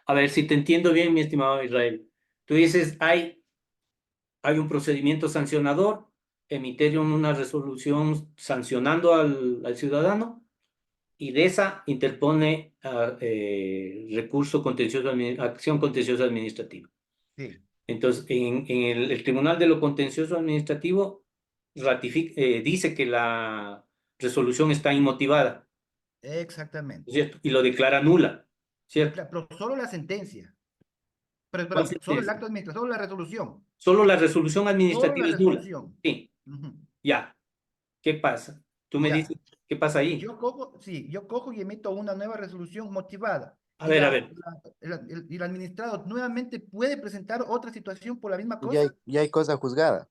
A ver, si te entiendo bien, mi estimado Israel. Tú dices, hay un procedimiento sancionador, emitieron una resolución sancionando al ciudadano y de esa interpone recurso contencioso, acción contenciosa administrativa. Sí, Entonces, en el Tribunal de lo Contencioso Administrativo dice que la resolución está inmotivada, exactamente. ¿cierto? Y lo declara nula, ¿cierto? Pero solo la sentencia. ¿Cuál Pero solo el sentencia? acto administrativo, solo la resolución. Solo la resolución Solo administrativa la es nula. resolución. Sí, Ujú. ya. ¿Qué pasa? Tú me Ya. dices, ¿qué pasa ahí? Yo cojo y emito una nueva resolución motivada A ver, a ver. y el administrado nuevamente puede presentar otra situación por la misma Ya hay, cosa. ya hay cosa juzgada.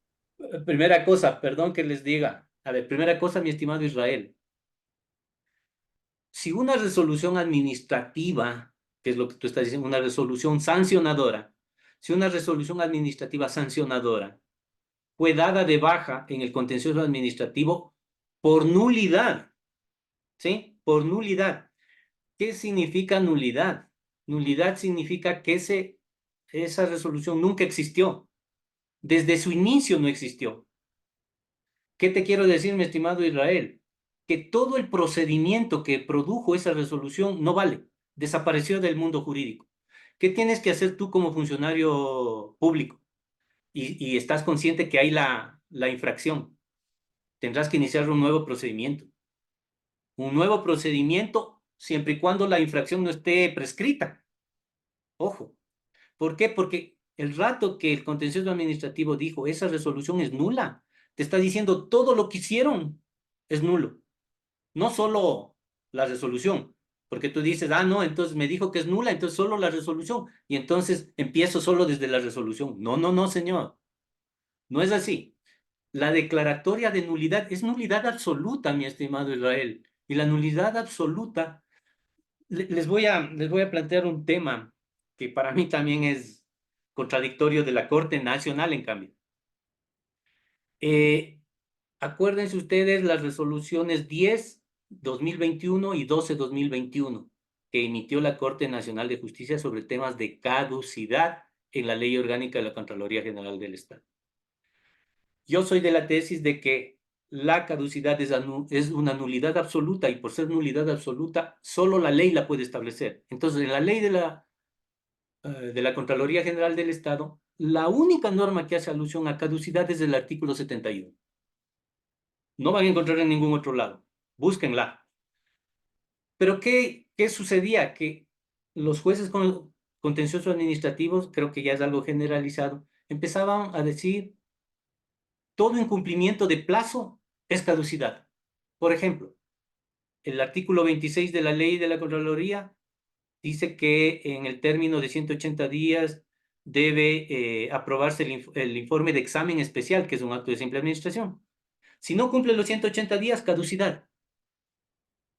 Primera cosa, perdón que les diga. A ver, primera cosa, mi estimado Israel. Si una resolución administrativa, que es lo que tú estás diciendo, una resolución sancionadora, si una resolución administrativa sancionadora fue dada de baja en el contencioso administrativo por nulidad, ¿sí? Por nulidad. ¿Qué significa nulidad? Nulidad significa que esa resolución nunca existió. Desde su inicio no existió. ¿Qué te quiero decir, mi estimado Israel? Que todo el procedimiento que produjo esa resolución no vale. desapareció del mundo jurídico. ¿Qué tienes que hacer tú como funcionario público? Y estás consciente que hay la infracción. Tendrás que iniciar un nuevo procedimiento. Un nuevo procedimiento siempre y cuando la infracción no esté prescrita. Ojo. ¿Por qué? Porque el rato que el contencioso administrativo dijo esa resolución es nula, te está diciendo todo lo que hicieron es nulo. No solo la resolución, porque tú dices, ah, no, entonces me dijo que es nula, entonces solo la resolución, y entonces empiezo solo desde la resolución. No, no, no, señor. No es así. La declaratoria de nulidad es nulidad absoluta, mi estimado Israel. Y la nulidad absoluta, les voy a plantear un tema que para mí también es contradictorio de la Corte Nacional, en cambio. Acuérdense ustedes las resoluciones 10/2021 y 12/2021 que emitió la Corte Nacional de Justicia sobre temas de caducidad en la Ley Orgánica de la Contraloría General del Estado. Yo soy de la tesis de que la caducidad es una nulidad absoluta y por ser nulidad absoluta, solo la ley la puede establecer. Entonces, en la ley de la Contraloría General del Estado, la única norma que hace alusión a caducidad es el artículo 71. No van a encontrar en ningún otro lado. Búsquenla. Pero ¿qué sucedía? Que los jueces contenciosos administrativos, creo que ya es algo generalizado, empezaban a decir todo incumplimiento de plazo es caducidad. Por ejemplo, el artículo 26 de la ley de la Contraloría dice que en el término de 180 días debe aprobarse el informe de examen especial, que es un acto de simple administración. Si no cumple los 180 días, caducidad.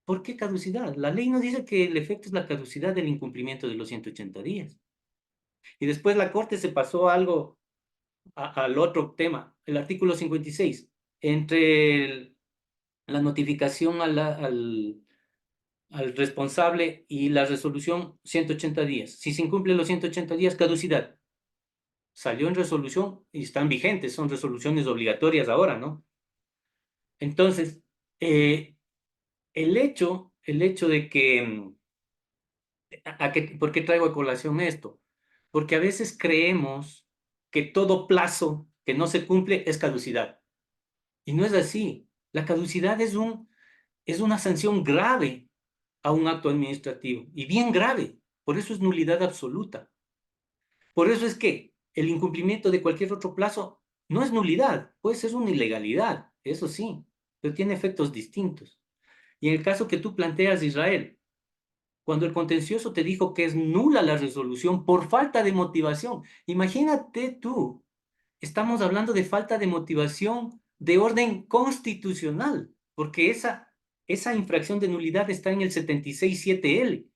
¿Por qué caducidad? La ley nos dice que el efecto es la caducidad del incumplimiento de los 180 días. Y después la Corte se pasó algo al otro tema, el artículo 56. Entre la notificación al responsable y la resolución, 180 días. Si se incumplen los 180 días, caducidad. Salió en resolución y están vigentes, son resoluciones obligatorias ahora, ¿no? Entonces, el hecho de que, ¿por qué traigo a colación esto? Porque a veces creemos que todo plazo que no se cumple es caducidad. Y no es así. La caducidad es una sanción grave a un acto administrativo, y bien grave. Por eso es nulidad absoluta. Por eso es que el incumplimiento de cualquier otro plazo no es nulidad, puede ser una ilegalidad, eso sí, pero tiene efectos distintos. Y en el caso que tú planteas, Israel, cuando el contencioso te dijo que es nula la resolución por falta de motivación, imagínate tú, estamos hablando de falta de motivación de orden constitucional, porque esa infracción de nulidad está en el 76.7L.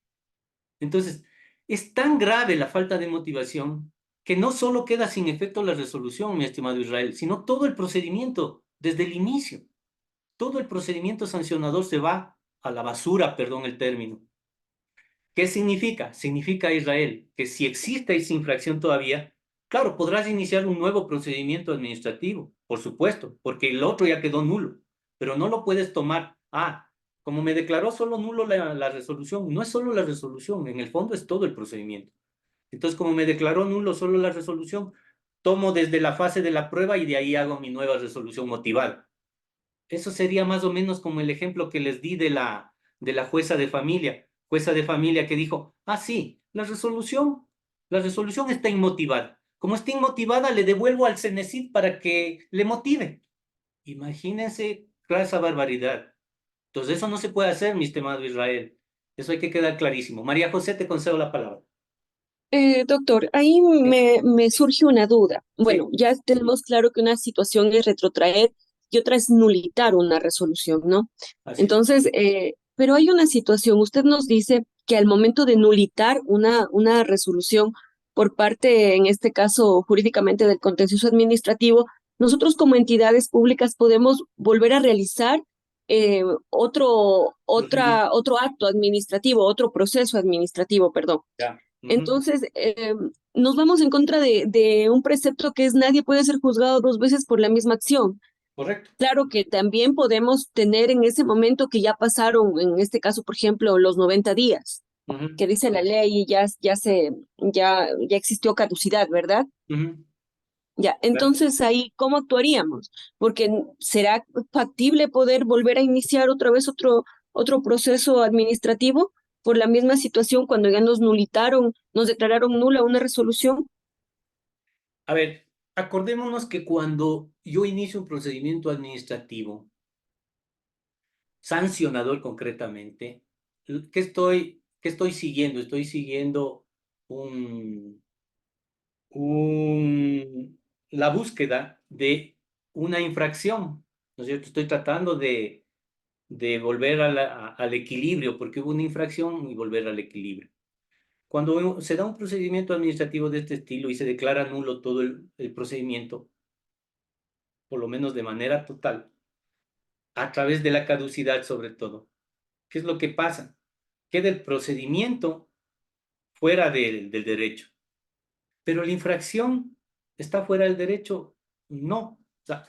Entonces, es tan grave la falta de motivación que no solo queda sin efecto la resolución, mi estimado Israel, sino todo el procedimiento desde el inicio. Todo el procedimiento sancionador se va a la basura, perdón el término. ¿Qué significa? Significa, Israel, que si existe esa infracción todavía, claro, podrás iniciar un nuevo procedimiento administrativo, por supuesto, porque el otro ya quedó nulo, pero no lo puedes tomar. Como me declaró solo nulo la resolución, no es solo la resolución, en el fondo es todo el procedimiento. Entonces, como me declaró nulo solo la resolución, tomo desde la fase de la prueba y de ahí hago mi nueva resolución motivada. Eso sería más o menos como el ejemplo que les di de la jueza de familia que dijo, sí, la resolución está inmotivada. Como está inmotivada, le devuelvo al CENESID para que le motive. Imagínense esa barbaridad. Entonces, eso no se puede hacer, mi estimado Israel. Eso hay que quedar clarísimo. María José, te concedo la palabra. Doctor, ahí me surge una duda. Bueno, Sí, ya tenemos claro que una situación es retrotraer y otra es nulitar una resolución, ¿no? así es. Entonces, pero hay una situación, usted nos dice que al momento de nulitar una resolución por parte, en este caso jurídicamente del contencioso administrativo, nosotros como entidades públicas podemos volver a realizar otro acto administrativo, otro proceso administrativo, perdón. Ya. Ujú. Entonces, nos vamos en contra de un precepto que es nadie puede ser juzgado dos veces por la misma acción. Correcto. Claro que también podemos tener en ese momento que ya pasaron, en este caso, por ejemplo, los 90 días, que dice la ley y ya existió caducidad, ¿verdad? Ujú. Ya, Claro. entonces ahí, ¿cómo actuaríamos? Porque ¿será factible poder volver a iniciar otra vez otro proceso administrativo por la misma situación cuando ya nos declararon nula una resolución? A ver, acordémonos que cuando yo inicio un procedimiento administrativo, sancionador concretamente, qué estoy siguiendo? Estoy siguiendo un, la búsqueda de una infracción, ¿no es cierto? Estoy tratando de volver al equilibrio, porque hubo una infracción y volver al equilibrio. Cuando se da un procedimiento administrativo de este estilo y se declara nulo todo el procedimiento, por lo menos de manera total, a través de la caducidad sobre todo, ¿qué es lo que pasa? Queda el procedimiento fuera del derecho, pero la infracción está fuera del derecho, no. O sea,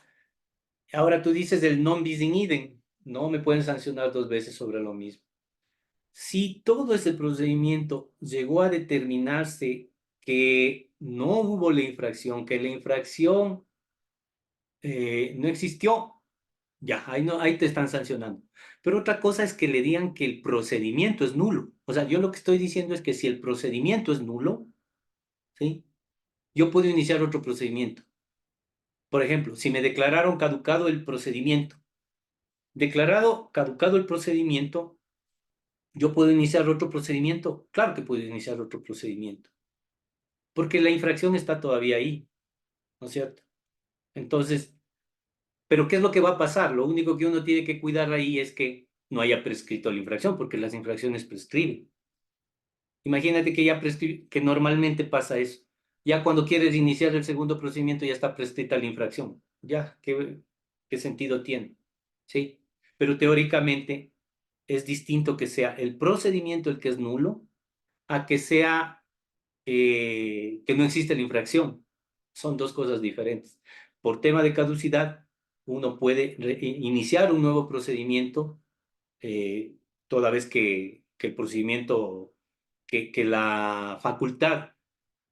ahora tú dices el non bis in idem, no me pueden sancionar dos veces sobre lo mismo. Si todo ese procedimiento llegó a determinarse que no hubo la infracción, que la infracción no existió, ya, ahí, no, ahí te están sancionando. Pero otra cosa es que le digan que el procedimiento es nulo. O sea, yo lo que estoy diciendo es que si el procedimiento es nulo, ¿sí? Yo puedo iniciar otro procedimiento. Por ejemplo, si me declararon caducado el procedimiento, declarado caducado el procedimiento, ¿yo puedo iniciar otro procedimiento? Claro que puedo iniciar otro procedimiento, porque la infracción está todavía ahí, ¿no es cierto? Entonces, ¿pero qué es lo que va a pasar? Lo único que uno tiene que cuidar ahí es que no haya prescrito la infracción, porque las infracciones prescriben. Imagínate que que normalmente pasa eso. Ya cuando quieres iniciar el segundo procedimiento ya está prescrita la infracción. Ya, ¿qué sentido tiene? ¿Sí? Pero teóricamente es distinto que sea el procedimiento el que es nulo a que sea que no existe la infracción. Son dos cosas diferentes. Por tema de caducidad, uno puede iniciar un nuevo procedimiento toda vez que el procedimiento, que la facultad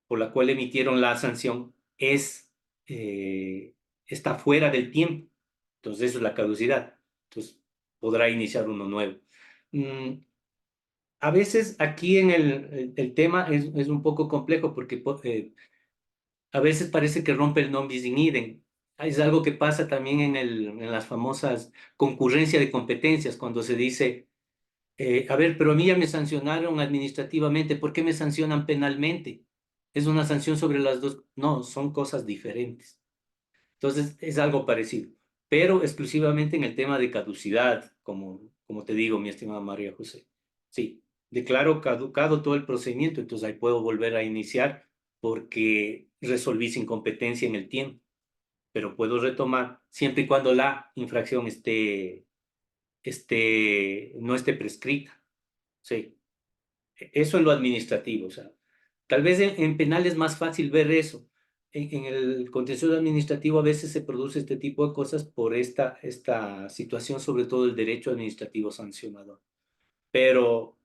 por la cual emitieron la sanción eh, está fuera del tiempo. Entonces, eso es la caducidad. Entonces, podrá iniciar uno nuevo. Mm, a veces aquí en el tema es un poco complejo porque a veces parece que rompe el non bis in idem. Es algo que pasa también en las famosas concurrencia de competencias, cuando se dice, a ver, pero a mí ya me sancionaron administrativamente, ¿por qué me sancionan penalmente? Es una sanción sobre las dos. No, son cosas diferentes. Entonces, es algo parecido, pero exclusivamente en el tema de caducidad, como te digo, mi estimada María José. Sí, declaro caducado todo el procedimiento, entonces ahí puedo volver a iniciar porque resolví sin competencia en el tiempo, pero puedo retomar siempre y cuando la infracción no esté prescrita. Sí, eso en lo administrativo, o sea, tal vez en penal es más fácil ver eso. En el contencioso administrativo a veces se produce este tipo de cosas por esta situación, sobre todo el derecho administrativo sancionador. Pero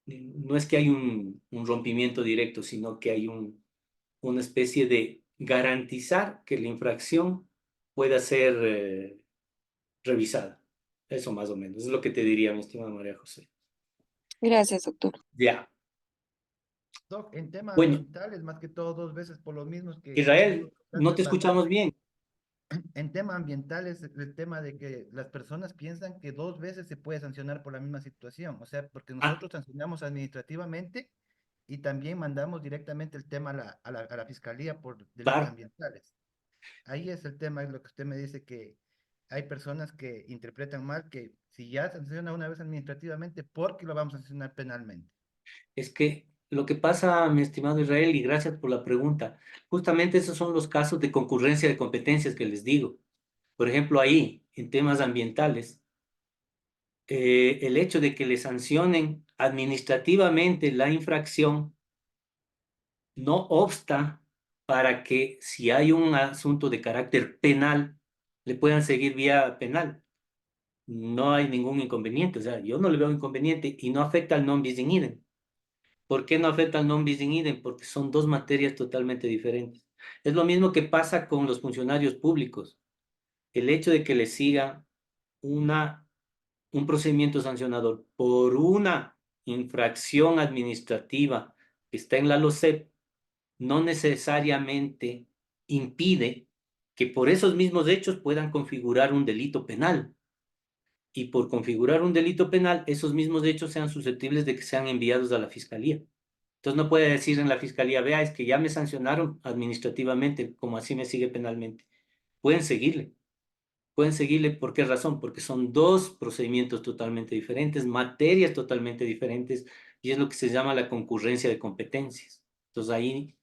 no es que hay un rompimiento directo, sino que hay una especie de garantizar que la infracción pueda ser revisada. Eso más o menos, es lo que te diría, mi estimada María José. Gracias, doctor. Ya, Doc, en tema bueno, ambiental es más que todo dos veces por los mismos que Israel, no te bastante. escuchamos bien. En tema ambiental es el tema de que las personas piensan que dos veces se puede sancionar por la misma situación, o sea, porque Ah, nosotros sancionamos administrativamente y también mandamos directamente el tema a la fiscalía por delitos claro. ambientales. Ahí es el tema, es lo que usted me dice, que hay personas que interpretan mal que si ya sanciona una vez administrativamente, ¿por qué lo vamos a sancionar penalmente? Es que lo que pasa, mi estimado Israel, y gracias por la pregunta, justamente esos son los casos de concurrencia de competencias que les digo. Por ejemplo, ahí, en temas ambientales, el hecho de que le sancionen administrativamente la infracción no obsta para que si hay un asunto de carácter penal, le puedan seguir vía penal. No hay ningún inconveniente, o sea, yo no le veo inconveniente y no afecta al non bis in idem. ¿Por qué no afecta al non bis in idem? Porque son dos materias totalmente diferentes. Es lo mismo que pasa con los funcionarios públicos. El hecho de que le siga un procedimiento sancionador por una infracción administrativa que está en la LOCEP no necesariamente impide que por esos mismos hechos puedan configurar un delito penal. Y por configurar un delito penal, esos mismos hechos sean susceptibles de que sean enviados a la fiscalía. Entonces no puede decir en la fiscalía, vea, es que ya me sancionaron administrativamente, como así me sigue penalmente. Pueden seguirle. Pueden seguirle, ¿por qué razón? Porque son dos procedimientos totalmente diferentes, materias totalmente diferentes, y es lo que se llama la concurrencia de competencias. Entonces ahí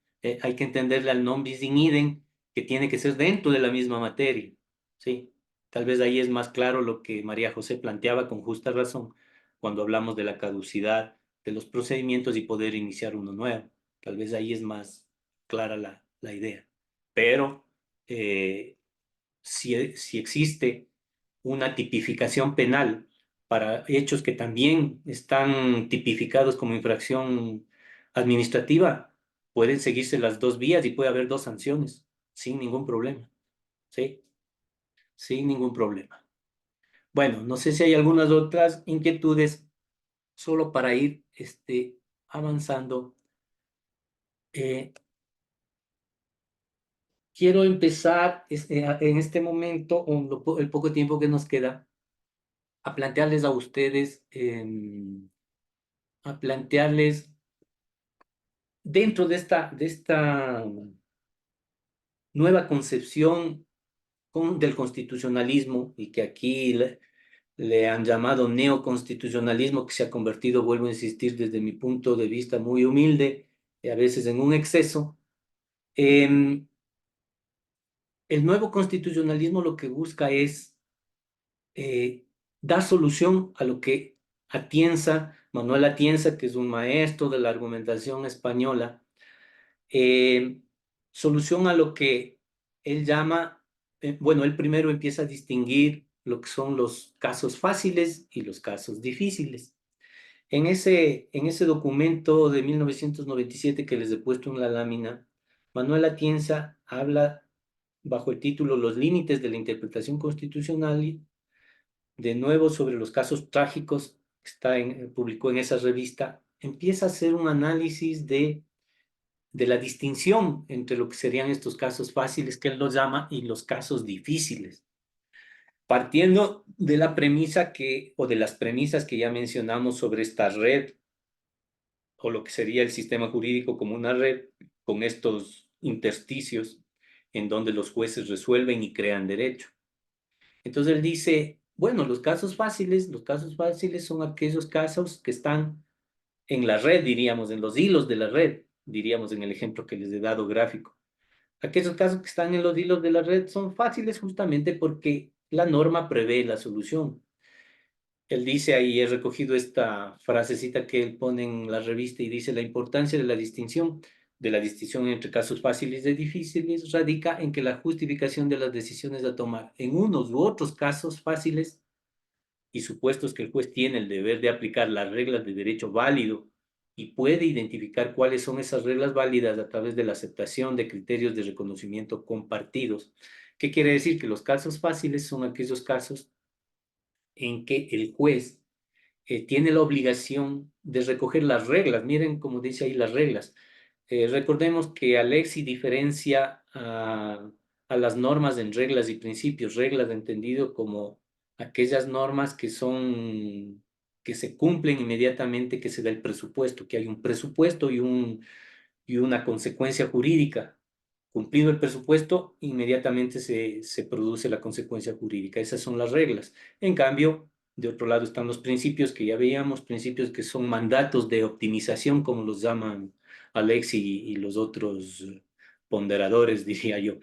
hay que entenderle al non bis in idem, que tiene que ser dentro de la misma materia, ¿sí? Tal vez ahí es más claro lo que María José planteaba con justa razón, cuando hablamos de la caducidad de los procedimientos y poder iniciar uno nuevo. Tal vez ahí es más clara la idea. Pero si existe una tipificación penal para hechos que también están tipificados como infracción administrativa, pueden seguirse las dos vías y puede haber dos sanciones sin ningún problema. ¿Sí? Sin ningún problema. Bueno, no sé si hay algunas otras inquietudes, solo para ir avanzando. Quiero empezar en este momento, el poco tiempo que nos queda, a plantearles a ustedes, a plantearles dentro de esta nueva concepción del constitucionalismo, y que aquí le han llamado neoconstitucionalismo, que se ha convertido, vuelvo a insistir, desde mi punto de vista muy humilde, y a veces en un exceso. El nuevo constitucionalismo lo que busca es dar solución a lo que Manuel Atienza, que es un maestro de la argumentación española, eh, solución a lo que él llama, bueno, él primero empieza a distinguir lo que son los casos fáciles y los casos difíciles. En ese documento de 1997 que les he puesto en la lámina, Manuel Atienza habla bajo el título Los límites de la interpretación constitucional, de nuevo sobre los casos trágicos, publicó en esa revista, empieza a hacer un análisis de la distinción entre lo que serían estos casos fáciles, que él los llama, y los casos difíciles, partiendo de la premisa o de las premisas que ya mencionamos sobre esta red, o lo que sería el sistema jurídico como una red, con estos intersticios en donde los jueces resuelven y crean derecho. Entonces él dice, bueno, los casos fáciles son aquellos casos que están en la red, diríamos, en los hilos de la red, diríamos en el ejemplo que les he dado gráfico. Aquellos casos que están en los hilos de la red son fáciles justamente porque la norma prevé la solución. Él dice ahí, he recogido esta frasecita que él pone en la revista y dice, la importancia de la distinción entre casos fáciles y difíciles radica en que la justificación de las decisiones a tomar en unos u otros casos fáciles y supuestos que el juez tiene el deber de aplicar las reglas de derecho válido y puede identificar cuáles son esas reglas válidas a través de la aceptación de criterios de reconocimiento compartidos. ¿Qué quiere decir? Que los casos fáciles son aquellos casos en que el juez tiene la obligación de recoger las reglas. Miren cómo dice ahí las reglas. Recordemos que Alexi diferencia a las normas en reglas y principios. Reglas entendido como aquellas normas que se cumplen inmediatamente que se da el presupuesto, que hay un presupuesto y una consecuencia jurídica. Cumplido el presupuesto, inmediatamente se produce la consecuencia jurídica. Esas son las reglas. En cambio, de otro lado están los principios que ya veíamos, principios que son mandatos de optimización, como los llaman Alexi y los otros ponderadores, diría yo.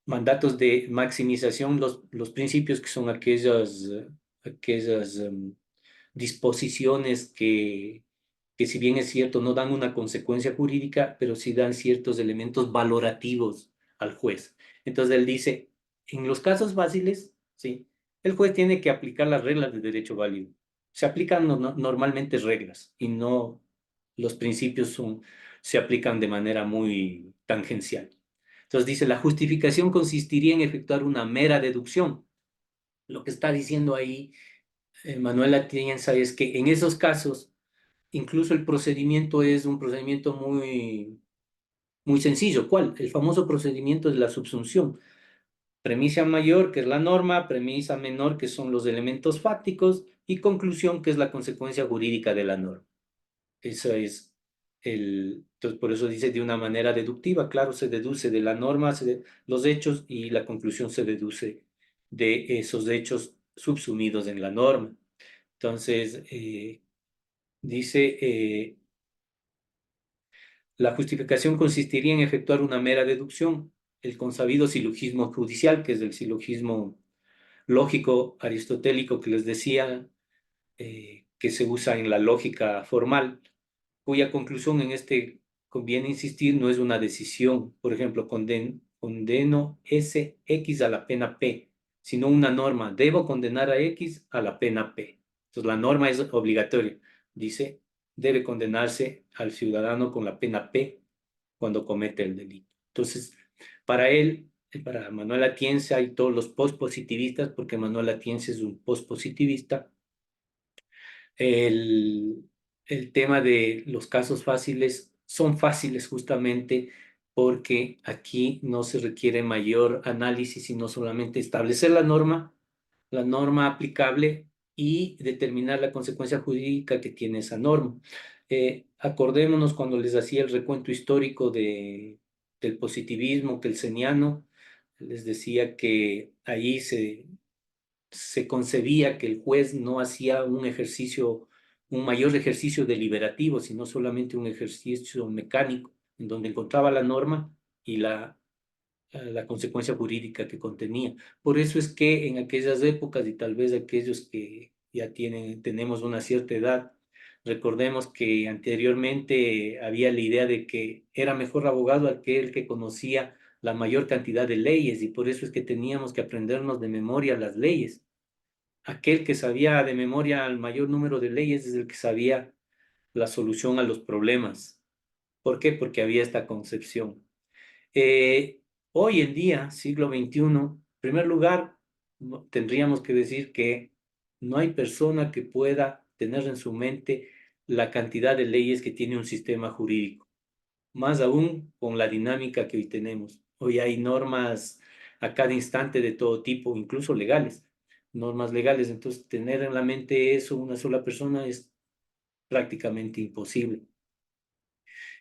Mandatos de maximización, los principios que son aquellas disposiciones que si bien es cierto, no dan una consecuencia jurídica, pero sí dan ciertos elementos valorativos al juez. Entonces él dice, en los casos fáciles, sí, el juez tiene que aplicar las reglas de derecho válido. Se aplican normalmente reglas y no los principios se aplican de manera muy tangencial. Entonces dice, la justificación consistiría en efectuar una mera deducción. Lo que está diciendo ahí Manuel Atienza es que en esos casos, incluso el procedimiento es un procedimiento muy sencillo. ¿Cuál? El famoso procedimiento de la subsunción. Premisa mayor, que es la norma, premisa menor, que son los elementos fácticos, y conclusión, que es la consecuencia jurídica de la norma. Eso es entonces por eso dice de una manera deductiva, claro, se deduce de la norma los hechos y la conclusión se deduce de esos hechos subsumidos en la norma. Entonces, dice, la justificación consistiría en efectuar una mera deducción, el consabido silogismo judicial, que es el silogismo lógico aristotélico que les decía, que se usa en la lógica formal, cuya conclusión en este, conviene insistir, no es una decisión. Por ejemplo, condeno S, X a la pena P, sino una norma. Debo condenar a X a la pena P. Entonces, la norma es obligatoria. Dice, debe condenarse al ciudadano con la pena P cuando comete el delito. Entonces, para él, para Manuel Atienza y todos los postpositivistas, porque Manuel Atienza es un postpositivista, el, el tema de los casos fáciles son fáciles justamente porque aquí no se requiere mayor análisis, sino solamente establecer la norma aplicable y determinar la consecuencia jurídica que tiene esa norma. Acordémonos cuando les hacía el recuento histórico del positivismo, kelseniano, les decía que ahí se concebía que el juez no hacía un mayor ejercicio deliberativo, sino solamente un ejercicio mecánico, en donde encontraba la norma y la consecuencia jurídica que contenía. Por eso es que en aquellas épocas, y tal vez aquellos que ya tenemos una cierta edad, recordemos que anteriormente había la idea de que era mejor abogado aquel que conocía la mayor cantidad de leyes, y por eso es que teníamos que aprendernos de memoria las leyes. Aquel que sabía de memoria el mayor número de leyes es el que sabía la solución a los problemas. ¿Por qué? Porque había esta concepción. Hoy en día, siglo XXI, en primer lugar, tendríamos que decir que no hay persona que pueda tener en su mente la cantidad de leyes que tiene un sistema jurídico, más aún con la dinámica que hoy tenemos. Hoy hay normas a cada instante de todo tipo, incluso legales, normas legales. Entonces, tener en la mente eso una sola persona es prácticamente imposible.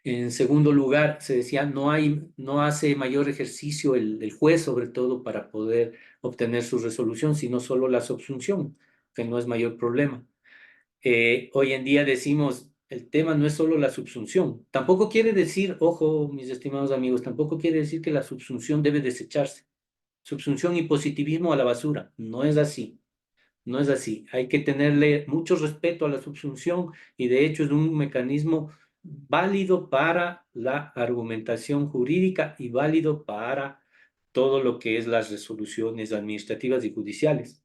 En segundo lugar, se decía, no hace mayor ejercicio el juez, sobre todo, para poder obtener su resolución, sino solo la subsunción, que no es mayor problema. Hoy en día decimos, el tema no es solo la subsunción. Tampoco quiere decir, ojo, mis estimados amigos, tampoco quiere decir que la subsunción debe desecharse. Subsunción y positivismo a la basura. No es así. No es así. Hay que tenerle mucho respeto a la subsunción y de hecho es un mecanismo válido para la argumentación jurídica y válido para todo lo que es las resoluciones administrativas y judiciales.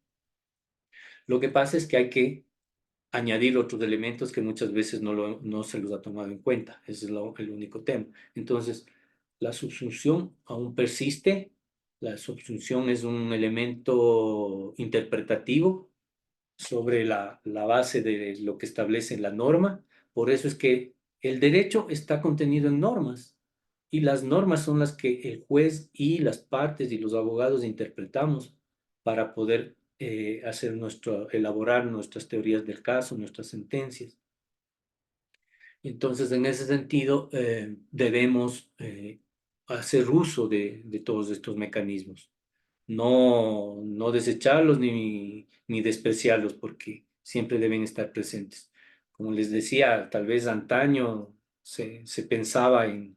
Lo que pasa es que hay que añadir otros elementos que muchas veces no se los ha tomado en cuenta. Ese es el único tema. Entonces, la subsunción aún persiste. La subsunción es un elemento interpretativo sobre la base de lo que establece la norma. Por eso es que el derecho está contenido en normas y las normas son las que el juez y las partes y los abogados interpretamos para poder elaborar nuestras teorías del caso, nuestras sentencias. Entonces, en ese sentido, debemos hacer uso de todos estos mecanismos, no desecharlos ni despreciarlos, porque siempre deben estar presentes. Como les decía, tal vez antaño se pensaba en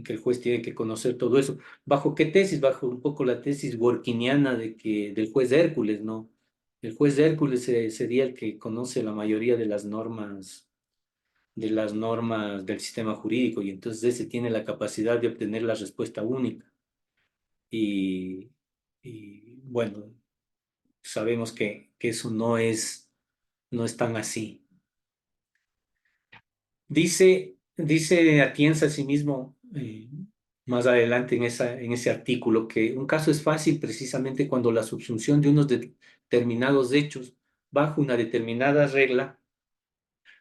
que el juez tiene que conocer todo eso. ¿Bajo qué tesis? Bajo un poco la tesis workiniana del juez Hércules, ¿no? El juez Hércules sería el que conoce la mayoría de las normas del sistema jurídico, y entonces ese tiene la capacidad de obtener la respuesta única. Y bueno, sabemos que eso no es tan así. Dice Atienza a sí mismo, más adelante en ese artículo, que un caso es fácil precisamente cuando la subsunción de unos determinados hechos bajo una determinada regla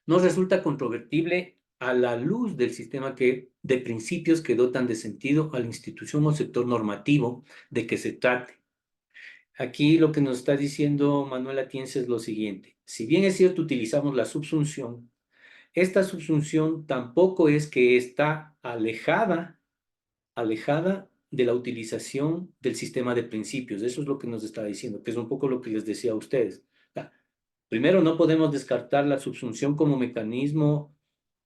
no resulta controvertible a la luz del sistema de principios que dotan de sentido a la institución o sector normativo de que se trate. Aquí lo que nos está diciendo Manuel Atienza es lo siguiente. Si bien es cierto, utilizamos la subsunción, esta subsunción tampoco es que está alejada de la utilización del sistema de principios. Eso es lo que nos está diciendo, que es un poco lo que les decía a ustedes. Primero, no podemos descartar la subsunción como mecanismo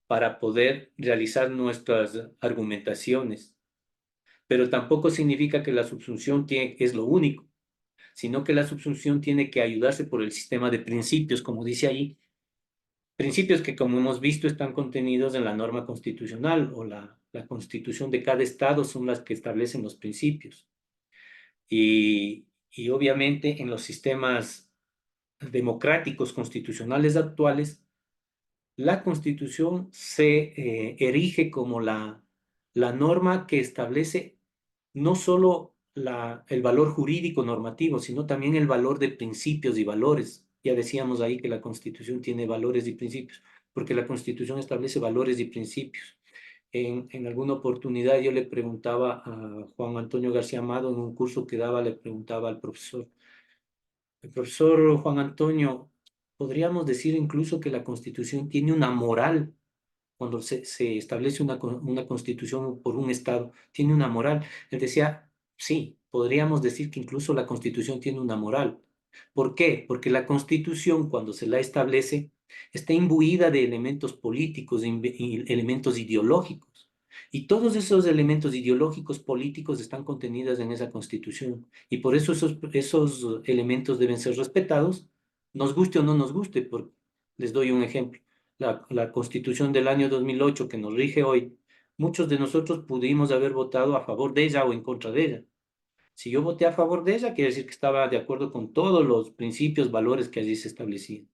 para poder realizar nuestras argumentaciones, pero tampoco significa que la subsunción es lo único, sino que la subsunción tiene que ayudarse por el sistema de principios, como dice ahí, principios que, como hemos visto, están contenidos en la norma constitucional o la constitución de cada estado son las que establecen los principios. Y obviamente en los sistemas democráticos constitucionales actuales, la Constitución se erige como la norma que establece no solo el valor jurídico normativo, sino también el valor de principios y valores. Ya decíamos ahí que la Constitución tiene valores y principios, porque la Constitución establece valores y principios. En alguna oportunidad yo le preguntaba a Juan Antonio García Amado en un curso que daba, le preguntaba al profesor, el profesor Juan Antonio, podríamos decir incluso que la Constitución tiene una moral cuando se establece una constitución por un Estado, tiene una moral. Él decía, sí, podríamos decir que incluso la constitución tiene una moral. ¿Por qué? Porque la constitución, cuando se la establece, está imbuida de elementos políticos y elementos ideológicos. Y todos esos elementos ideológicos políticos están contenidos en esa constitución. Y por eso esos elementos deben ser respetados, nos guste o no nos guste. Les doy un ejemplo la Constitución del año 2008 que nos rige hoy, muchos de nosotros pudimos haber votado a favor de ella o en contra de ella. Si yo voté a favor de ella, quiere decir que estaba de acuerdo con todos los principios, valores que allí se establecían.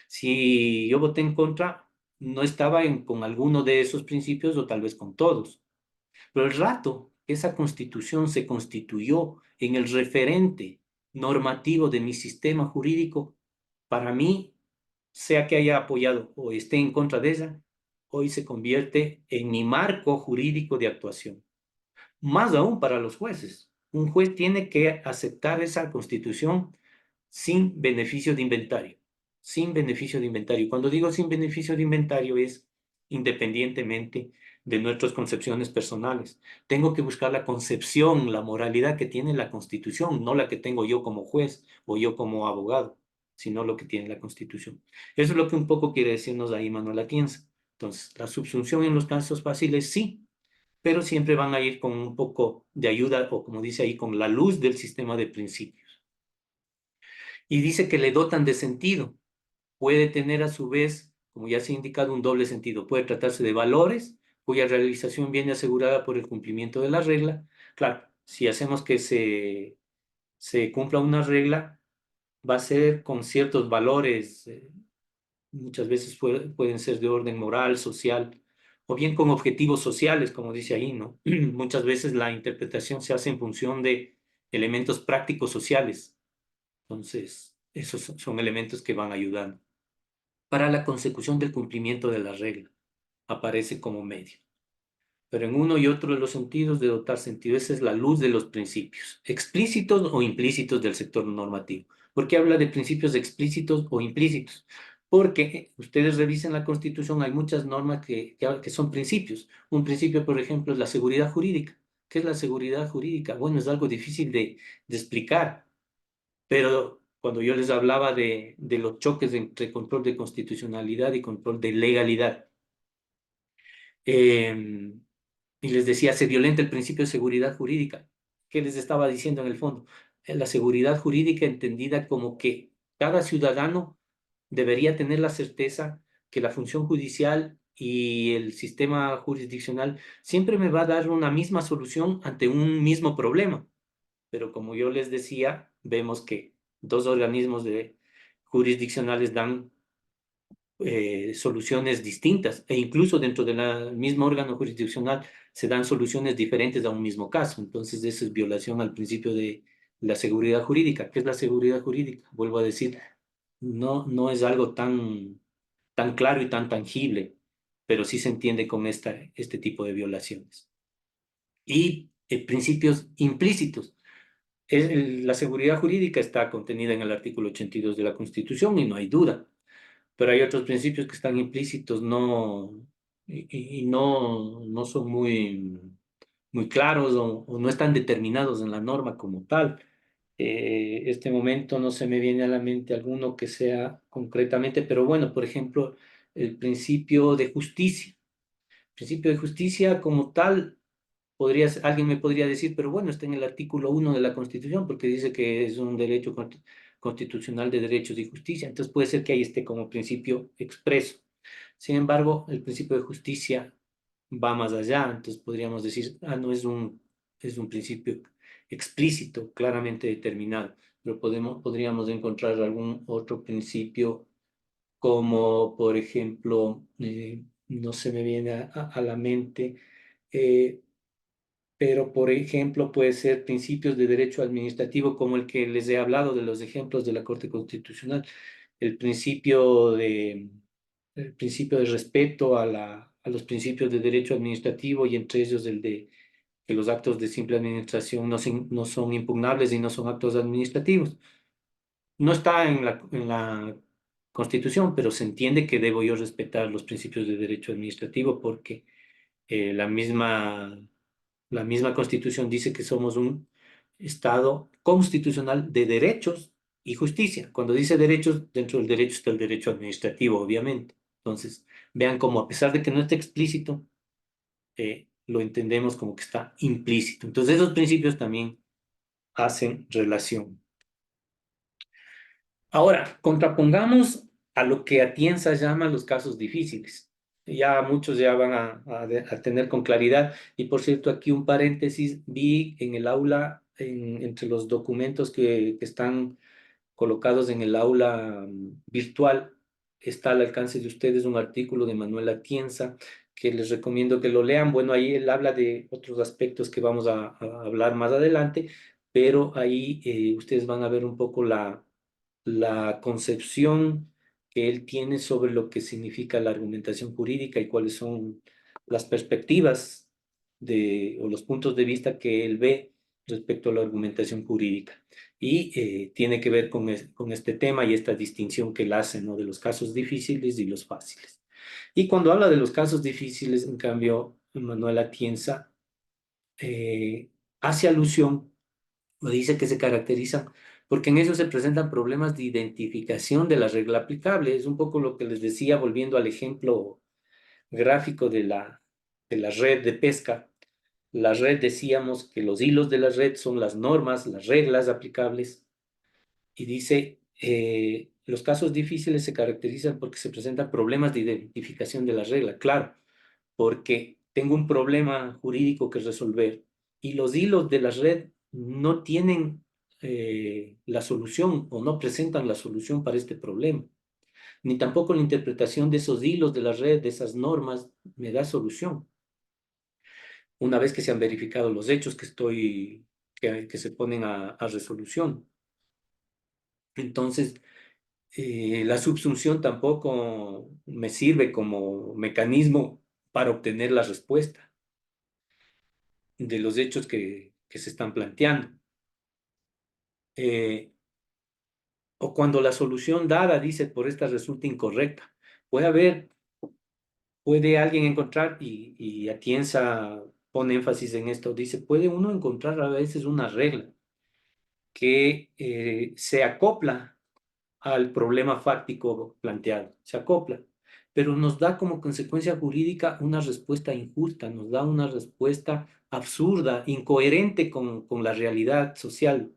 Si yo voté en contra, no estaba con alguno de esos principios o tal vez con todos. Pero el rato que esa constitución se constituyó en el referente normativo de mi sistema jurídico, para mí sea que haya apoyado o esté en contra de ella, hoy se convierte en mi marco jurídico de actuación. Más aún para los jueces. Un juez tiene que aceptar esa constitución sin beneficio de inventario. Sin beneficio de inventario. Cuando digo sin beneficio de inventario es independientemente de nuestras concepciones personales. Tengo que buscar la concepción, la moralidad que tiene la Constitución, no la que tengo yo como juez o yo como abogado, sino lo que tiene la Constitución. Eso es lo que un poco quiere decirnos ahí Manuel Atienza. Entonces, la subsunción en los casos fáciles sí, pero siempre van a ir con un poco de ayuda o como dice ahí, con la luz del sistema de principios. Y dice que le dotan de sentido. Puede tener a su vez, como ya se ha indicado, un doble sentido. Puede tratarse de valores cuya realización viene asegurada por el cumplimiento de la regla. Claro, si hacemos que se cumpla una regla, va a ser con ciertos valores, muchas veces pueden ser de orden moral, social, o bien con objetivos sociales, como dice ahí, ¿no? Muchas veces la interpretación se hace en función de elementos prácticos sociales. Entonces, esos son elementos que van ayudando. Para la consecución del cumplimiento de la regla, aparece como medio. Pero en uno y otro de los sentidos de dotar sentido, esa es la luz de los principios, explícitos o implícitos del sector normativo. ¿Por qué habla de principios explícitos o implícitos? Porque ustedes revisen la Constitución, hay muchas normas que son principios. Un principio, por ejemplo, es la seguridad jurídica. ¿Qué es la seguridad jurídica? Bueno, es algo difícil de explicar, pero cuando yo les hablaba de los choques entre control de constitucionalidad y control de legalidad, eh, y les decía, se violenta el principio de seguridad jurídica. ¿Qué les estaba diciendo en el fondo? La seguridad jurídica entendida como que cada ciudadano debería tener la certeza que la función judicial y el sistema jurisdiccional siempre me va a dar una misma solución ante un mismo problema. Pero como yo les decía, vemos que dos organismos jurisdiccionales dan soluciones distintas, e incluso dentro del mismo órgano jurisdiccional se dan soluciones diferentes a un mismo caso. Entonces, eso es violación al principio de la seguridad jurídica. ¿Qué es la seguridad jurídica? Vuelvo a decir, no es algo tan claro y tan tangible, pero sí se entiende con este tipo de violaciones. Y principios implícitos. La seguridad jurídica está contenida en el artículo 82 de la Constitución y no hay duda, pero hay otros principios que están implícitos y no son muy claros o no están determinados en la norma como tal. Este momento no se me viene a la mente alguno que sea concretamente, pero bueno, por ejemplo, el principio de justicia. El principio de justicia como tal, alguien me podría decir, pero bueno, está en el artículo 1 de la Constitución porque dice que es un derecho constitucional de derechos y justicia. Entonces puede ser que ahí esté como principio expreso. Sin embargo, el principio de justicia va más allá, entonces podríamos decir, no es un principio explícito, claramente determinado, pero podríamos encontrar algún otro principio como, por ejemplo, no se me viene a la mente, eh, pero por ejemplo puede ser principios de derecho administrativo como el que les he hablado de los ejemplos de la Corte Constitucional, el principio de, el principio de respeto a los principios de derecho administrativo y entre ellos el de que los actos de simple administración no son impugnables y no son actos administrativos. No está en la Constitución, pero se entiende que debo yo respetar los principios de derecho administrativo porque la misma Constitución dice que somos un Estado constitucional de derechos y justicia. Cuando dice derechos, dentro del derecho está el derecho administrativo, obviamente. Entonces, vean cómo a pesar de que no esté explícito, lo entendemos como que está implícito. Entonces, esos principios también hacen relación. Ahora, contrapongamos a lo que Atienza llama los casos difíciles. Ya muchos ya van a tener con claridad. Y por cierto, aquí un paréntesis, vi en el aula, entre los documentos que están colocados en el aula virtual, está al alcance de ustedes un artículo de Manuel Atienza que les recomiendo que lo lean. Bueno, ahí él habla de otros aspectos que vamos a hablar más adelante, pero ahí ustedes van a ver un poco la concepción que él tiene sobre lo que significa la argumentación jurídica y cuáles son las perspectivas o los puntos de vista que él ve respecto a la argumentación jurídica. Y tiene que ver con este tema y esta distinción que él hace, ¿no?, de los casos difíciles y los fáciles. Y cuando habla de los casos difíciles, en cambio, Manuel Atienza hace alusión o dice que se caracterizan porque en eso se presentan problemas de identificación de la regla aplicable. Es un poco lo que les decía, volviendo al ejemplo gráfico de la red de pesca. La red, decíamos que los hilos de la red son las normas, las reglas aplicables, y dice, los casos difíciles se caracterizan porque se presentan problemas de identificación de la regla. Claro, porque tengo un problema jurídico que resolver y los hilos de la red no tienen la solución o no presentan la solución para este problema, ni tampoco la interpretación de esos hilos de la red, de esas normas, me da solución. Una vez que se han verificado los hechos que se ponen a resolución. Entonces, la subsunción tampoco me sirve como mecanismo para obtener la respuesta de los hechos que se están planteando. O cuando la solución dada, dice, por esta resulta incorrecta. Puede alguien encontrar, y Atienza pone énfasis en esto, dice, puede uno encontrar a veces una regla que se acopla al problema fáctico planteado, se acopla, pero nos da como consecuencia jurídica una respuesta injusta, nos da una respuesta absurda, incoherente con la realidad social,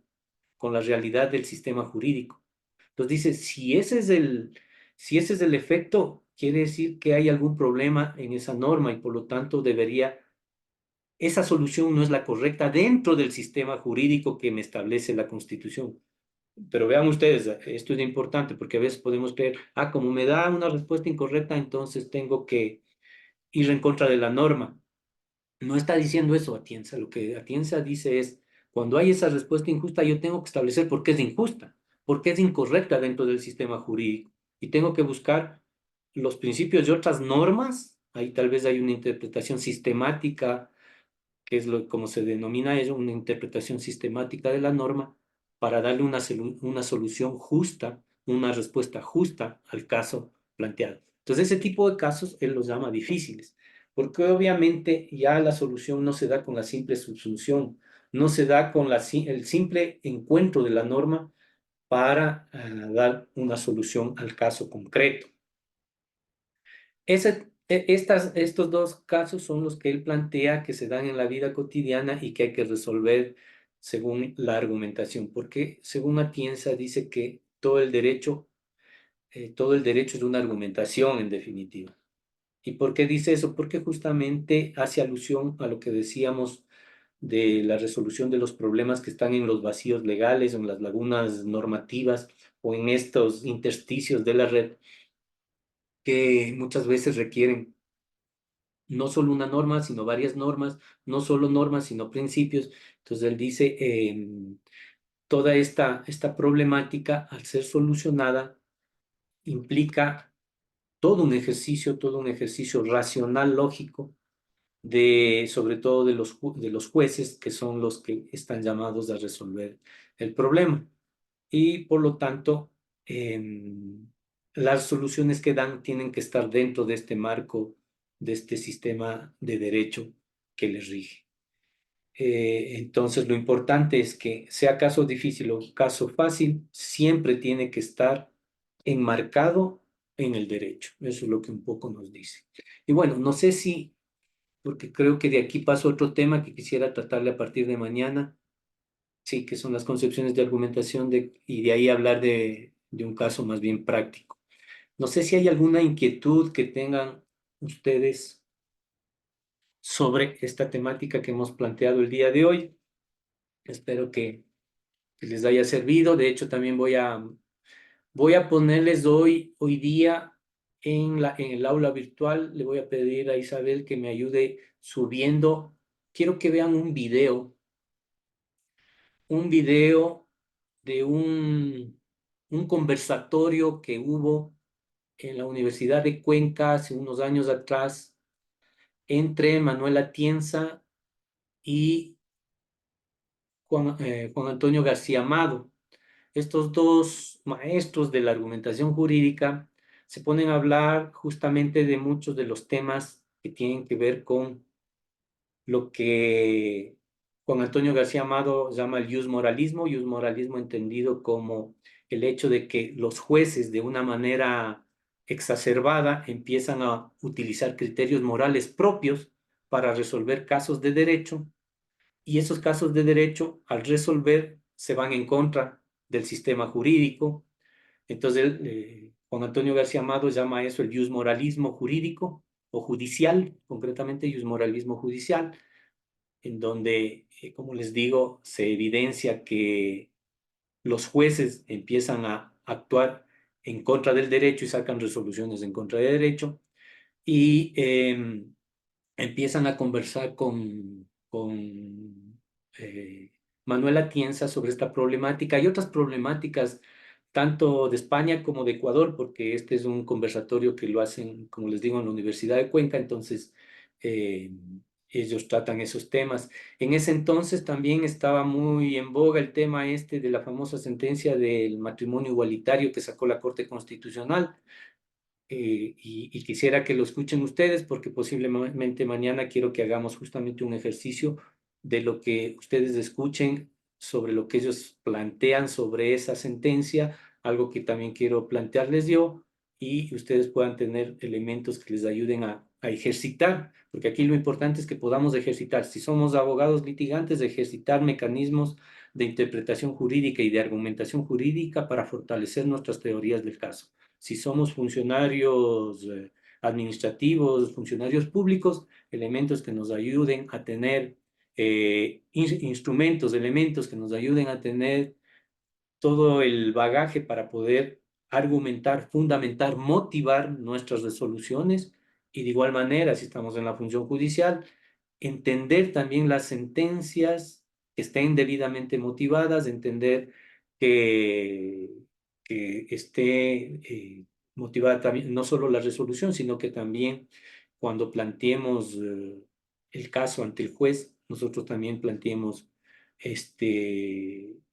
con la realidad del sistema jurídico. Entonces dice, si ese es el efecto, quiere decir que hay algún problema en esa norma y por lo tanto esa solución no es la correcta dentro del sistema jurídico que me establece la Constitución. Pero vean ustedes, esto es importante porque a veces podemos creer, como me da una respuesta incorrecta, entonces tengo que ir en contra de la norma. No está diciendo eso Atienza. Lo que Atienza dice es, cuando hay esa respuesta injusta, yo tengo que establecer por qué es injusta, por qué es incorrecta dentro del sistema jurídico. Y tengo que buscar los principios de otras normas. Ahí tal vez hay una interpretación sistemática, que es como se denomina eso, una interpretación sistemática de la norma, para darle una solución justa, una respuesta justa al caso planteado. Entonces, ese tipo de casos él los llama difíciles, porque obviamente ya la solución no se da con la simple subsunción, no se da con el simple encuentro de la norma para dar una solución al caso concreto. Estos dos casos son los que él plantea que se dan en la vida cotidiana y que hay que resolver según la argumentación, porque según Atienza dice que todo el derecho es una argumentación en definitiva. ¿Y por qué dice eso? Porque justamente hace alusión a lo que decíamos de la resolución de los problemas que están en los vacíos legales, o en las lagunas normativas o en estos intersticios de la red que muchas veces requieren no solo una norma, sino varias normas, no solo normas, sino principios. Entonces él dice, toda esta problemática, al ser solucionada, implica todo un ejercicio racional, lógico, sobre todo de los jueces, que son los que están llamados a resolver el problema. Y por lo tanto, las soluciones que dan tienen que estar dentro de este marco, de este sistema de derecho que les rige. Entonces, lo importante es que sea caso difícil o caso fácil, siempre tiene que estar enmarcado en el derecho. Eso es lo que un poco nos dice. Y bueno, no sé si, porque creo que de aquí paso a otro tema que quisiera tratarle a partir de mañana. Sí, que son las concepciones de argumentación y de ahí hablar de un caso más bien práctico. No sé si hay alguna inquietud que tengan ustedes sobre esta temática que hemos planteado el día de hoy. Espero que les haya servido. De hecho, también voy a ponerles hoy día en el aula virtual. Le voy a pedir a Isabel que me ayude subiendo. Quiero que vean un video de un conversatorio que hubo en la Universidad de Cuenca hace unos años atrás entre Manuel Atienza y Juan Antonio García Amado. Estos dos maestros de la argumentación jurídica se ponen a hablar justamente de muchos de los temas que tienen que ver con lo que Juan Antonio García Amado llama el ius moralismo entendido como el hecho de que los jueces de una manera exacerbada empiezan a utilizar criterios morales propios para resolver casos de derecho, y esos casos de derecho al resolver se van en contra del sistema jurídico. Entonces, Juan Antonio García Amado llama eso el ius moralismo jurídico o judicial, concretamente ius moralismo judicial, en donde, como les digo, se evidencia que los jueces empiezan a actuar en contra del derecho y sacan resoluciones en contra del derecho, y empiezan a conversar con Manuel Atienza sobre esta problemática y otras problemáticas, tanto de España como de Ecuador, porque este es un conversatorio que lo hacen, como les digo, en la Universidad de Cuenca. Entonces eh, ellos tratan esos temas. En ese entonces también estaba muy en boga el tema este de la famosa sentencia del matrimonio igualitario que sacó la Corte Constitucional. Y quisiera que lo escuchen ustedes porque posiblemente mañana quiero que hagamos justamente un ejercicio de lo que ustedes escuchen sobre lo que ellos plantean sobre esa sentencia, algo que también quiero plantearles yo, y ustedes puedan tener elementos que les ayuden a ejercitar, porque aquí lo importante es que podamos ejercitar, si somos abogados litigantes, ejercitar mecanismos de interpretación jurídica y de argumentación jurídica para fortalecer nuestras teorías del caso. Si somos funcionarios administrativos, funcionarios públicos, elementos que nos ayuden a tener instrumentos, elementos que nos ayuden a tener todo el bagaje para poder argumentar, fundamentar, motivar nuestras resoluciones y de igual manera, si estamos en la función judicial, entender también las sentencias que estén debidamente motivadas, entender que esté motivada también, no solo la resolución, sino que también cuando planteemos el caso ante el juez, nosotros también planteemos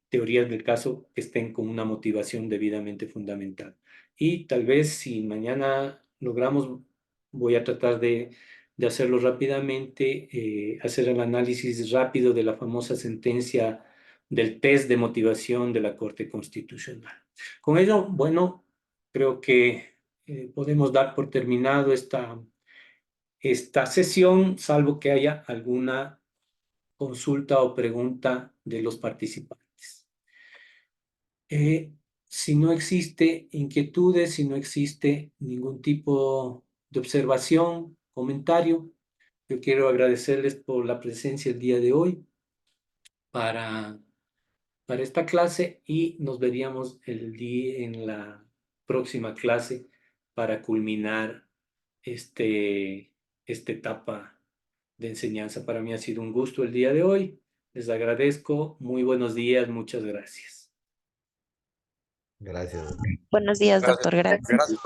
teorías del caso que estén con una motivación debidamente fundamentada. Y tal vez si mañana logramos, voy a tratar de hacerlo rápidamente, hacer el análisis rápido de la famosa sentencia del test de motivación de la Corte Constitucional. Con ello, bueno, creo que podemos dar por terminado esta sesión, salvo que haya alguna consulta o pregunta de los participantes. Si no existe inquietudes, si no existe ningún tipo de observación, comentario, yo quiero agradecerles por la presencia el día de hoy para esta clase y nos veríamos en la próxima clase para culminar esta etapa de enseñanza. Para mí ha sido un gusto el día de hoy. Les agradezco. Muy buenos días. Muchas gracias. Gracias. Buenos días, doctor. Gracias. Gracias.